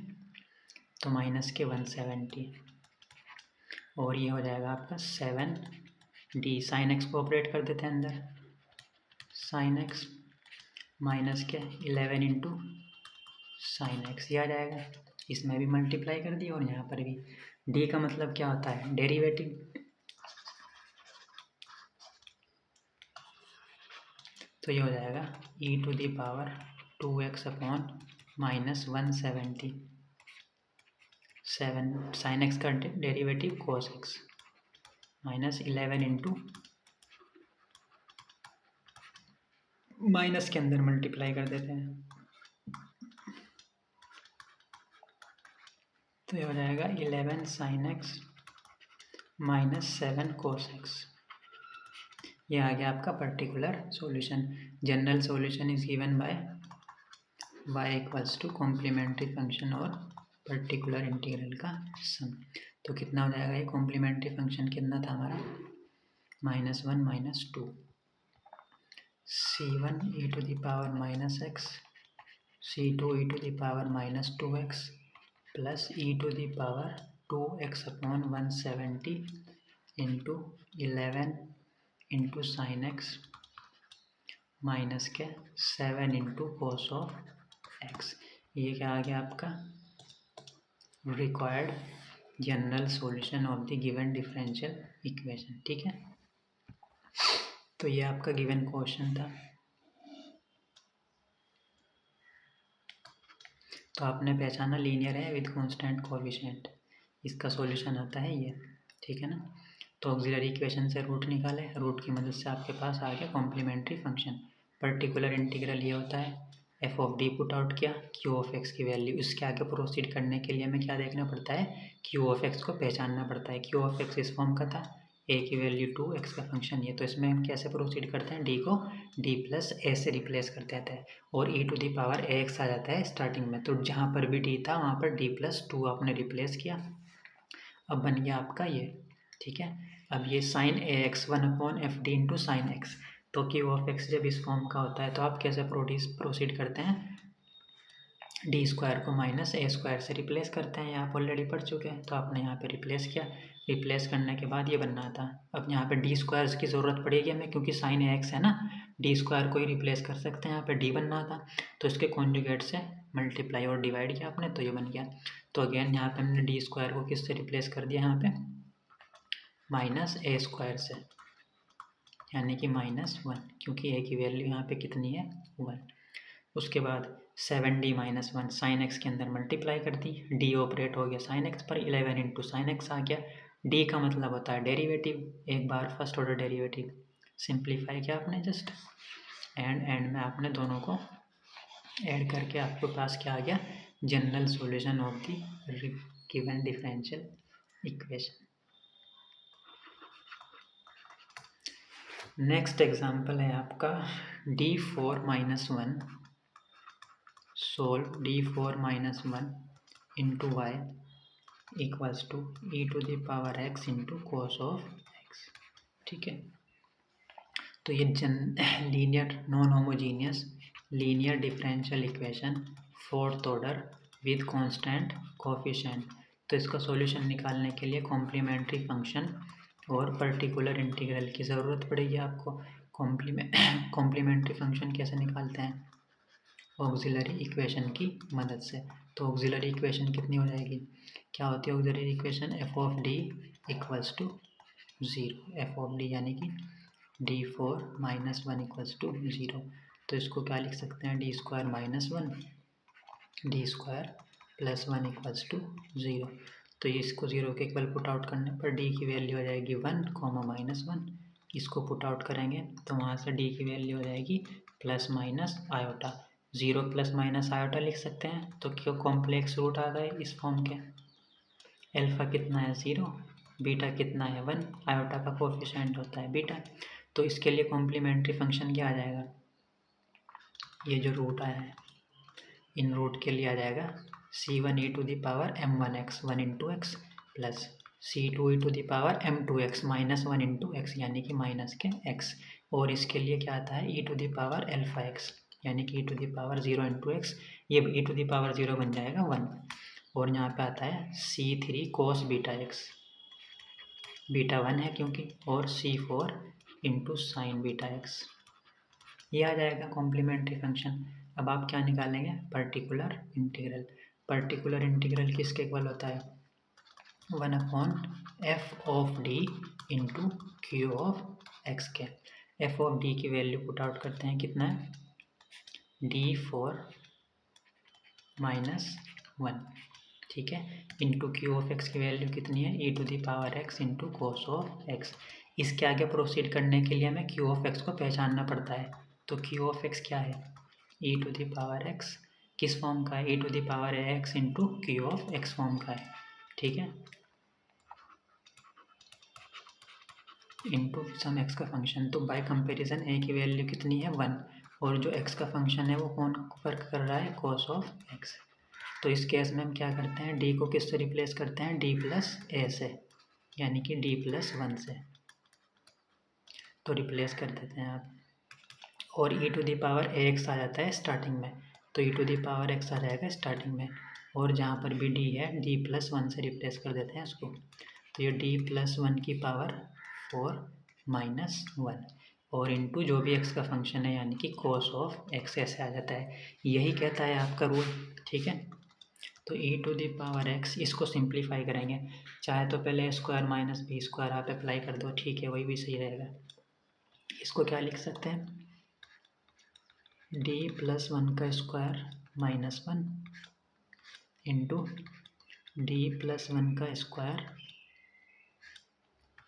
तो माइनस के 170 और ये हो जाएगा आपका 7d, साइन एक्स को ऑपरेट कर देते हैं अंदर, साइन एक्स माइनस के 11 इंटू साइन एक्स, ये आ जाएगा, इसमें भी मल्टीप्लाई कर दिया और यहाँ पर भी। d का मतलब क्या होता है, डेरिवेटिव, तो ये हो जाएगा e to the power 2x upon minus 170, 7 sine X का derivative cos X minus 11 into minus के अंदर मल्टीप्लाई कर देते हैं, तो ये हो जाएगा 11 sine x minus 7 cos x. ये आ गया आपका particular solution. General solution is given by y equals to complementary function और पर्टिकुलर इंटीग्रल का सम। तो कितना हो जाएगा, ये कॉम्प्लीमेंट्री फंक्शन कितना था हमारा, -1 -2 c1 e to the power -x c2 e to the power -2x plus e to the power 2x upon 170 into 11 into sine x minus के 7 इंटू कोस ऑफ एक्स। ये क्या आ गया आपका required general solution of the given differential equation, ठीक है। तो ये आपका गिवन क्वेश्चन था। तो आपने पहचाना लीनियर है विद कांस्टेंट कोएफिशिएंट, इसका सॉल्यूशन आता है ये, ठीक है ना। तो ऑक्सिलरी इक्वेशन से रूट निकाले, रूट की मदद से आपके पास आ गया कॉम्प्लीमेंट्री फंक्शन। पर्टिकुलर इंटीग्रल ये होता है, F of D put out किया, क्यू ऑफ एक्स की वैल्यू, इसके आगे प्रोसीड करने के लिए हमें क्या देखना पड़ता है, क्यू ऑफ एक्स को पहचानना पड़ता है। क्यू ऑफ एक्स इस फॉर्म का था, ए की वैल्यू 2, एक्स का फंक्शन ये, तो इसमें हम कैसे प्रोसीड करते हैं, डी को डी प्लस ए से रिप्लेस कर देते हैं और e to the power A x आ जाता है स्टार्टिंग में। तो जहाँ पर भी डी था वहाँ पर डी प्लस 2 आपने रिप्लेस किया, अब बन गया आपका ये, ठीक है। अब ये sine a x 1 upon F D into sine X, तो क्यू ऑफ एक्स जब इस फॉर्म का होता है तो आप कैसे प्रोसीड करते हैं, डी स्क्वायर को माइनस ए स्क्वायर से रिप्लेस करते हैं, आप ऑलरेडी पढ़ चुके हैं। तो आपने यहाँ पे रिप्लेस किया, रिप्लेस करने के बाद ये बनना था। अब यहाँ पे डी स्क्वायर की ज़रूरत पड़ेगी हमें, क्योंकि साइन ए एक्स है ना, डी स्क्वायर को ही रिप्लेस कर सकते हैं, यहाँ पे डी बनना था, तो इसके कॉन्जुगेट से मल्टीप्लाई और डिवाइड किया आपने, तो ये बन गया। तो अगेन यहाँ पे हमने डी स्क्वायर को किससे रिप्लेस कर दिया, यहाँ पे माइनस ए स्क्वायर से, यानी कि -1, क्योंकि ए की वैल्यू यहाँ पे कितनी है 1। उसके बाद 7d माइनस 1 साइन एक्स के अंदर मल्टीप्लाई कर दी, डी ऑपरेट हो गया साइन एक्स पर, 11 इंटू साइन एक्स आ गया। डी का मतलब होता है डेरिवेटिव, एक बार फर्स्ट ऑर्डर डेरिवेटिव सिंप्लीफाई किया आपने जस्ट, एंड में आपने दोनों को ऐड करके आपके पास क्या आ गया, general solution of the given differential equation. Next example है आपका d4 - 1 solve d4 - 1 into Y equals to e to the power x into cos of x, ठीक है। तो ये linear non homogeneous linear differential equation fourth order with constant coefficient, तो इसका सॉल्यूशन निकालने के लिए कॉम्प्लीमेंट्री फंक्शन और पर्टिकुलर इंटीग्रल की ज़रूरत पड़ेगी आपको। कॉम्प्लीमेंट्री फंक्शन कैसे निकालते हैं? ऑक्सिलरी इक्वेशन की मदद से। तो ऑक्सिलरी इक्वेशन कितनी हो जाएगी? क्या होती है auxiliary equation? F of d equals to 0। F of d यानी कि d4 माइनस 1 इक्वल्स टू 0। तो इसको क्या लिख सकते हैं? d² minus 1 d² plus 1 equals to 0। तो इसको 0 के इक्वल पुट आउट करने पर d की वैल्यू हो जाएगी 1, माइनस 1। इसको पुट आउट करेंगे तो वहाँ से d की वैल्यू हो जाएगी plus minus iota. 0 plus minus iota लिख सकते हैं। तो क्यों कॉम्प्लेक्स रूट आ गए इस फॉर्म के। अल्फा कितना है? 0, बीटा कितना है? 1। आयोटा का कोफिशिएंट होता है बीटा। तो इसके लिए कॉम्प्लीमेंट्री फंक्शन क्या आ जाएगा? ये जो रूट आया है इन रूट के लिए आ जाएगा c1 e to the power m1x 1 into x plus c2 e to the power m2x minus 1 into x यानी कि माइनस के x। और इसके लिए क्या आता है? e to the power alpha x यानी कि e to the power 0 into x. ये e टू द पावर 0 बन जाएगा 1। और यहाँ पे आता है c3 cos beta x, beta 1 है क्योंकि, और c4 into sine beta x। ये आ जाएगा कॉम्प्लीमेंट्री फंक्शन। अब आप क्या निकालेंगे? Particular integral. पर्टिकुलर इंटीग्रल किसके इक्वल होता है? 1/f of D into Q of x के। एफ ऑफ डी की वैल्यू पुट आउट करते हैं, कितना है? d4 माइनस 1, ठीक है, इंटू क्यू ऑफ एक्स की वैल्यू कितनी है? e to the power x into cos of x. इसके आगे प्रोसीड करने के लिए हमें क्यू ऑफ एक्स को पहचानना पड़ता है। तो क्यू ऑफ एक्स क्या है? e to the power x किस फॉर्म का है? e to the power x into Q of x form का है, ठीक है, इंटू सम एक्स का फंक्शन। तो बाय कंपैरिजन a की वैल्यू कितनी है? 1। और जो x का फंक्शन है वो कौन वर्क कर रहा है? Cos of x। तो इस केस में हम क्या करते हैं? d को किससे रिप्लेस करते हैं? d प्लस a से, यानी कि d प्लस 1 से। तो रिप्लेस कर देते हैं आप। और e to the power ax आ जाता है स्टार्टिंग में, तो e to the power x आ जाएगा स्टार्टिंग में। और जहाँ पर भी d है d प्लस 1 से रिप्लेस कर देते हैं इसको। तो ये d प्लस 1 की पावर 4 माइनस 1 और इंटू जो भी x का फंक्शन है यानी कि cos ऑफ x ऐसे आ जाता है। यही कहता है आपका रूल, ठीक है। तो e to the power x इसको सिंप्लीफाई करेंगे। चाहे तो पहले a square minus b square आप अप्लाई कर दो, ठीक है, वही भी सही रहेगा। इसको क्या लिख सकते हैं? d प्लस 1 का square minus 1 into d plus 1 का स्क्वायर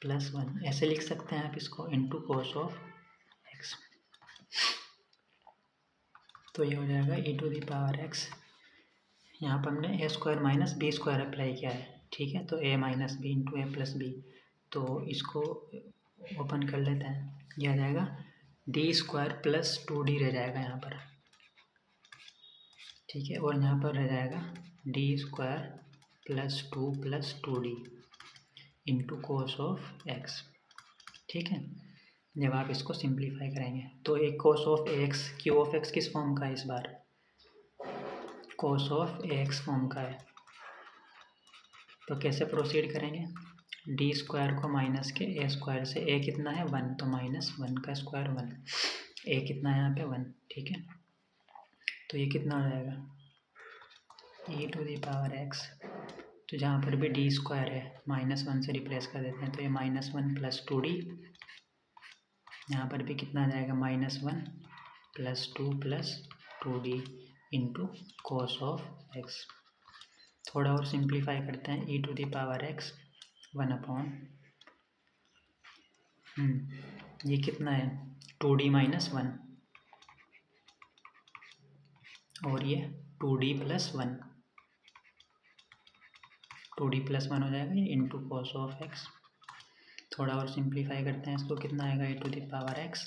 प्लस 1, ऐसे लिख सकते हैं आप इसको, इंटू कोस ऑफ एक्स। तो ये हो जाएगा e to the power x। यहाँ पर हमने a square minus b square apply किया है, ठीक है, तो a minus b into a plus b. तो इसको ओपन कर लेते हैं, ये आ जाएगा d स्क्वायर प्लस 2d रह जाएगा यहाँ पर, ठीक है, और यहाँ पर रह जाएगा d square plus 2 plus 2d into cos of x, ठीक है। जब आप इसको सिंप्लीफाई करेंगे तो एक कोस of x, Q of X किस फॉर्म का है? इस बार कोस ऑफ एक्स फॉर्म का है। तो कैसे प्रोसीड करेंगे? डी स्क्वायर को माइनस के ए स्क्वायर से, ए कितना है? 1, तो माइनस 1 का स्क्वायर 1, ए कितना है यहाँ पे? 1, ठीक है। तो ये कितना हो जाएगा? e to the power x। तो जहाँ पर भी डी स्क्वायर है माइनस 1 से रिप्लेस कर देते हैं, तो ये माइनस 1 प्लस 2d। यहाँ पर भी कितना आ जाएगा? Minus 1 plus 2 plus 2d into cos of x. थोड़ा और सिंप्लीफाई करते हैं, e to the power x 1 upon ये कितना है? 2d माइनस 1 और ये 2d प्लस 1, 2d प्लस 1 हो जाएगा ये इंटू कोस ऑफ एक्स। थोड़ा और सिंप्लीफाई करते हैं इसको, कितना आएगा? e to the power x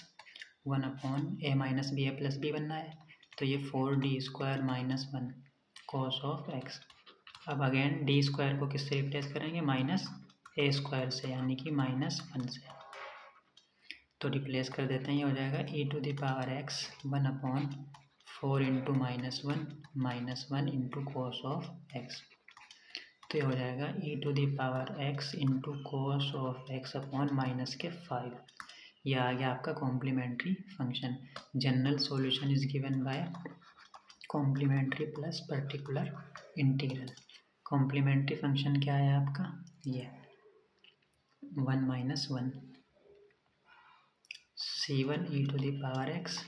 1 upon a minus b, a plus b बनना है, तो ये 4d square minus 1 cos of x. अब अगेन डी स्क्वायर को किससे रिप्लेस करेंगे? माइनस ए स्क्वायर से, यानी कि माइनस 1 से। तो रिप्लेस कर देते हैं, ये हो जाएगा e to the power x 1 upon 4 into minus 1 into cos of x. तो ये हो जाएगा e⁻x into cos of x upon -5। यह आ गया आपका complementary function. General solution is given by complementary plus particular integral. Complementary function क्या है आपका, ये 1 - 1 c1 e⁻x,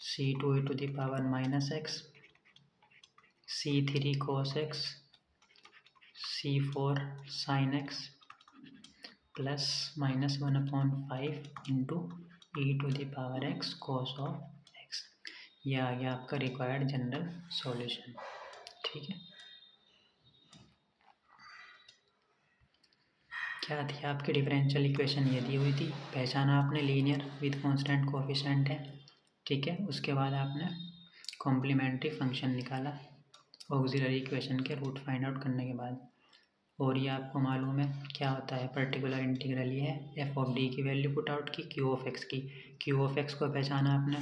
c2 e⁻−x, c3 cos x, c4 sin x plus -1/5 into e⁻x cos of x। यह आ गया आपका रिक्वायर्ड जनरल सॉल्यूशन। ठीक है, क्या थी आपकी डिफरेंशियल इक्वेशन, ये दी हुई थी, पहचाना आपने लीनियर विद कांस्टेंट कोएफिशिएंट है। ठीक है, उसके बाद आपने कॉम्प्लीमेंट्री फंक्शन निकाला ऑक्सिलरी इक्वेशन के रूट फाइंड आउट करने के बाद। और ये आपको मालूम है क्या होता है, पर्टिकुलर इंटीग्रल ये है एफ ऑफ डी की वैल्यू पुट आउट की क्यू ऑफ एक्स की। क्यू ऑफ एक्स को पहचाना आपने,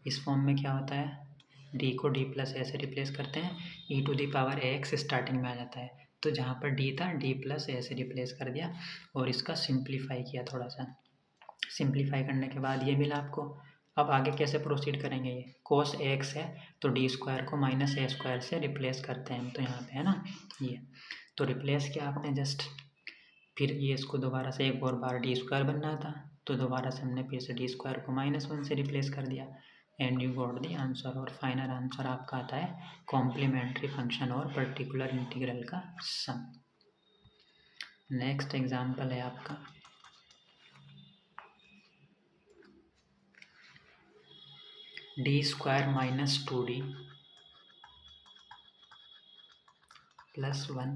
इस फॉर्म में क्या होता है, डी को डी प्लस ए से रिप्लेस करते हैं, e⁻x स्टार्टिंग में आ जाता है, तो जहाँ पर डी था डी प्लस ए से रिप्लेस कर दिया और इसका सिंप्लीफाई किया थोड़ा सा। सिंप्लीफाई करने के बाद ये मिला आपको। अब आगे कैसे प्रोसीड करेंगे, ये cos ax है तो डी स्क्वायर को -a² से रिप्लेस करते हैं हम, तो यहाँ पे है ना ये, तो रिप्लेस किया आपने जस्ट, फिर ये इसको दोबारा से एक और बार डी स्क्वायर बनना था, तो दोबारा से हमने फिर से डी स्क्वायर को -1 से रिप्लेस कर दिया and you got the answer. और फाइनल आंसर आपका आता है कॉम्प्लीमेंट्री फंक्शन और पर्टिकुलर इंटीग्रल का सम। नेक्स्ट एग्जाम्पल है आपका d² - 2d + 1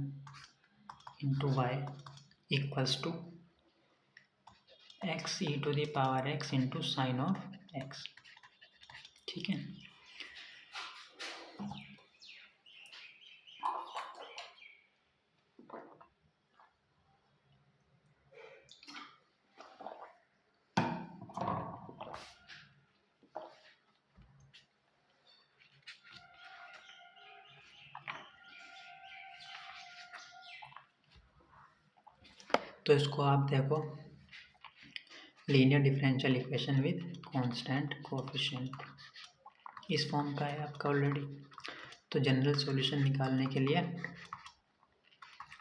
into y equals to x e⁻x into sine of x। ठीक है, तो इसको आप देखो linear differential equation with constant coefficient, इस फॉर्म का है आपका ऑलरेडी। तो जनरल सॉल्यूशन निकालने के लिए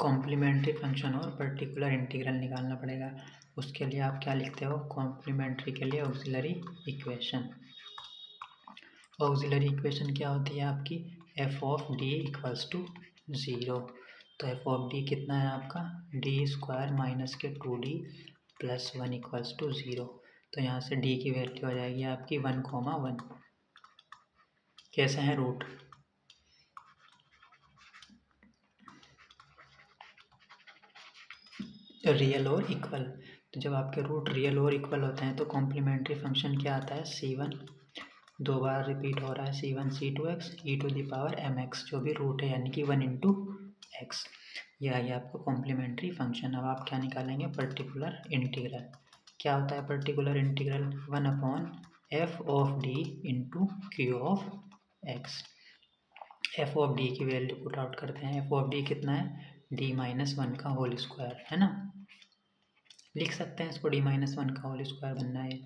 कॉम्प्लीमेंट्री फंक्शन और पर्टिकुलर इंटीग्रल निकालना पड़ेगा। उसके लिए आप क्या लिखते हो, कॉम्प्लीमेंट्री के लिए ऑक्सिलरी इक्वेशन। ऑक्सिलरी इक्वेशन क्या होती है आपकी, f of d equals to 0। तो एफ ऑफ डी कितना है आपका, d² - 2d + 1 इक्वल्स टू 0। तो यहाँ से d की वैल्यू आ जाएगी आपकी 1,1। कैसे हैं रूट, रियल और इक्वल। तो जब आपके रूट रियल और इक्वल होते हैं तो कॉम्प्लीमेंट्री फंक्शन क्या आता है, c1, दो बार रिपीट हो रहा है c1 c2x e⁻mx, जो भी रूट है यानी कि 1 इंटू एक्स। यह है आपका कॉम्प्लीमेंट्री फंक्शन। अब आप क्या निकालेंगे, पर्टिकुलर इंटीग्रल। क्या होता है particular integral, 1/f of D into Q of X. F of D की वैल्यू पुट आउट करते हैं, एफ ऑफ डी कितना है, d-1 का होल स्क्वायर है ना, लिख सकते हैं इसको d-1 का होल स्क्वायर बनना है।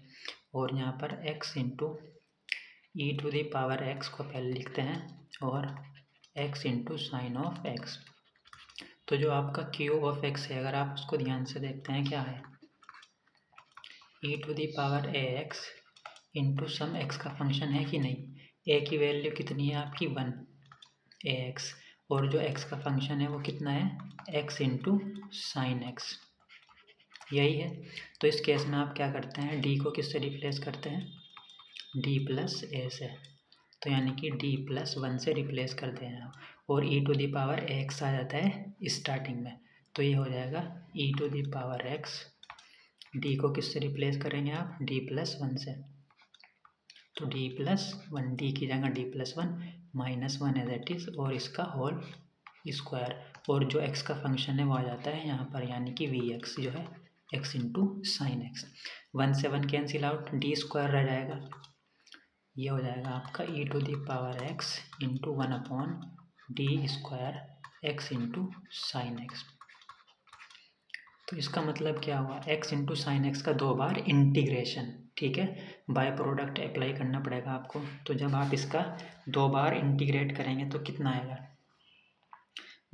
और यहाँ पर x इंटू e⁻x को पहले लिखते हैं और x into sine of x। तो जो आपका क्यू ऑफ x है, अगर आप उसको ध्यान से देखते हैं क्या है, e⁻ax इंटू सम x का फंक्शन है कि नहीं, a की वैल्यू कितनी है आपकी 1 ax, और जो x का फंक्शन है वो कितना है, x इंटू साइन x, यही है। तो इस केस में आप क्या करते हैं, d को किससे रिप्लेस करते हैं, d प्लस a से, तो यानी कि d+1 से रिप्लेस करते हैं आप, और e⁻x आ जाता है स्टार्टिंग में, तो ये हो जाएगा e⁻x, d को किससे रिप्लेस करेंगे आप, d+1 से, तो d+1, d की जगह d+1 -1 एज इट इज़, और इसका होल स्क्वायर, और जो x का फंक्शन है वो आ जाता है यहाँ पर, यानी कि vx जो है x इंटू साइन एक्स। 1 से 1 कैंसिल आउट, d² रह जाएगा, ये हो जाएगा आपका e⁻x into 1/d² x into sine X. तो इसका मतलब क्या हुआ, एक्स इंटू साइन एक्स का 2 बार इंटीग्रेशन, ठीक है। बाय प्रोडक्ट अप्लाई करना पड़ेगा आपको। तो जब आप इसका 2 बार इंटीग्रेट करेंगे तो कितना आएगा,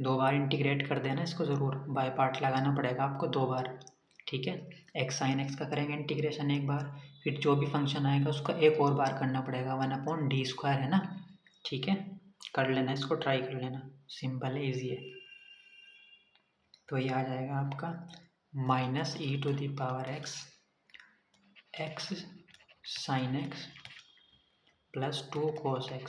2 बार इंटीग्रेट कर देना इसको ज़रूर, बाय पार्ट लगाना पड़ेगा आपको 2 बार, ठीक है। एक्स साइन एक्स का करेंगे इंटीग्रेशन एक बार, फिर जो भी फंक्शन आएगा उसका एक और बार करना पड़ेगा, 1/d² है ना, ठीक है। कर लेना इसको, ट्राई कर लेना, सिंपल है, ईजी है। तो ये आ जाएगा आपका -e⁻x x sin x plus 2 cos x,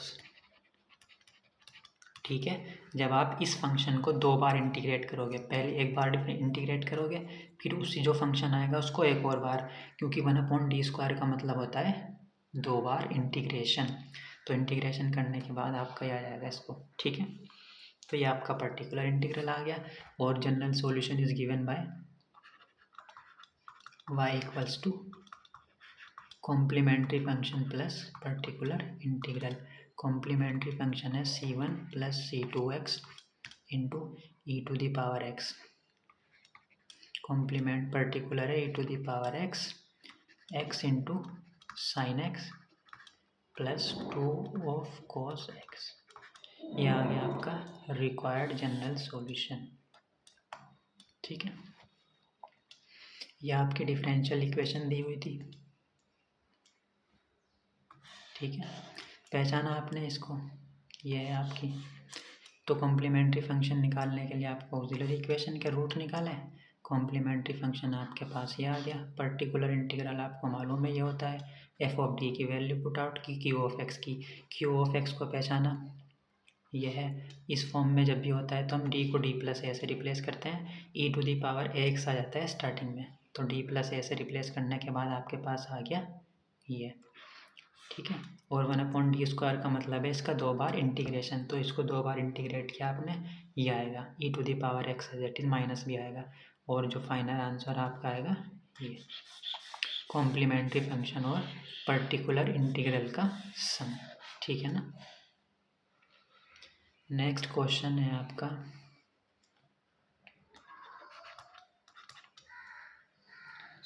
ठीक है। जब आप इस फंक्शन को 2 बार इंटीग्रेट करोगे, पहले एक बार इंटीग्रेट करोगे, फिर उसी जो फंक्शन आएगा उसको एक और बार, क्योंकि 1/d² का मतलब होता है 2 बार इंटीग्रेशन। तो इंटीग्रेशन करने के बाद आपका यह आ जाएगा इसको, ठीक है। तो ये आपका पर्टिकुलर इंटीग्रल आ गया, और general solution is given by y equals to complementary function plus particular integral. Complementary function है c1 plus c2x into e⁻x, complement particular है e⁻x x into sine x plus 2 of cos x। ये आ गया आपका required general solution, ठीक है। यह आपकी डिफरेंशियल इक्वेशन दी हुई थी, ठीक है। पहचाना आपने इसको, ये है आपकी। तो कॉम्प्लीमेंट्री फंक्शन निकालने के लिए आपको ऑक्सिलरी इक्वेशन के रूट निकाले, कॉम्प्लीमेंट्री फंक्शन आपके पास ये आ गया। पर्टिकुलर इंटीग्रल आपको मालूम है ये होता है f(d) की वैल्यू पुट आउट की q(x) की, q(x) को पहचाना, ये है। इस फॉर्म में जब भी होता है तो हम d को d+a से रिप्लेस करते हैं, e⁻x आ जाता है स्टार्टिंग में, तो d+a से रिप्लेस करने के बाद आपके पास आ गया ये, ठीक है। और 1/d² का मतलब है इसका 2 बार इंटीग्रेशन, तो इसको 2 बार इंटीग्रेट किया आपने, ये आएगा e⁻x दैट इज माइनस भी आएगा, और जो फाइनल आंसर आपका आएगा ये कॉम्प्लीमेंट्री फंक्शन और पर्टिकुलर इंटीग्रल का सम, ठीक है ना। नेक्स्ट क्वेश्चन है आपका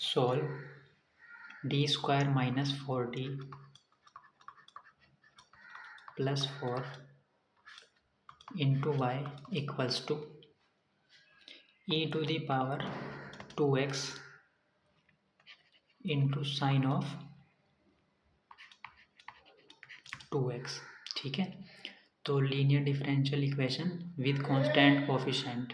solve d² - 4d + 4 into y equals to e⁻2x into sine of 2x, ठीक है। तो linear differential equation with constant coefficient,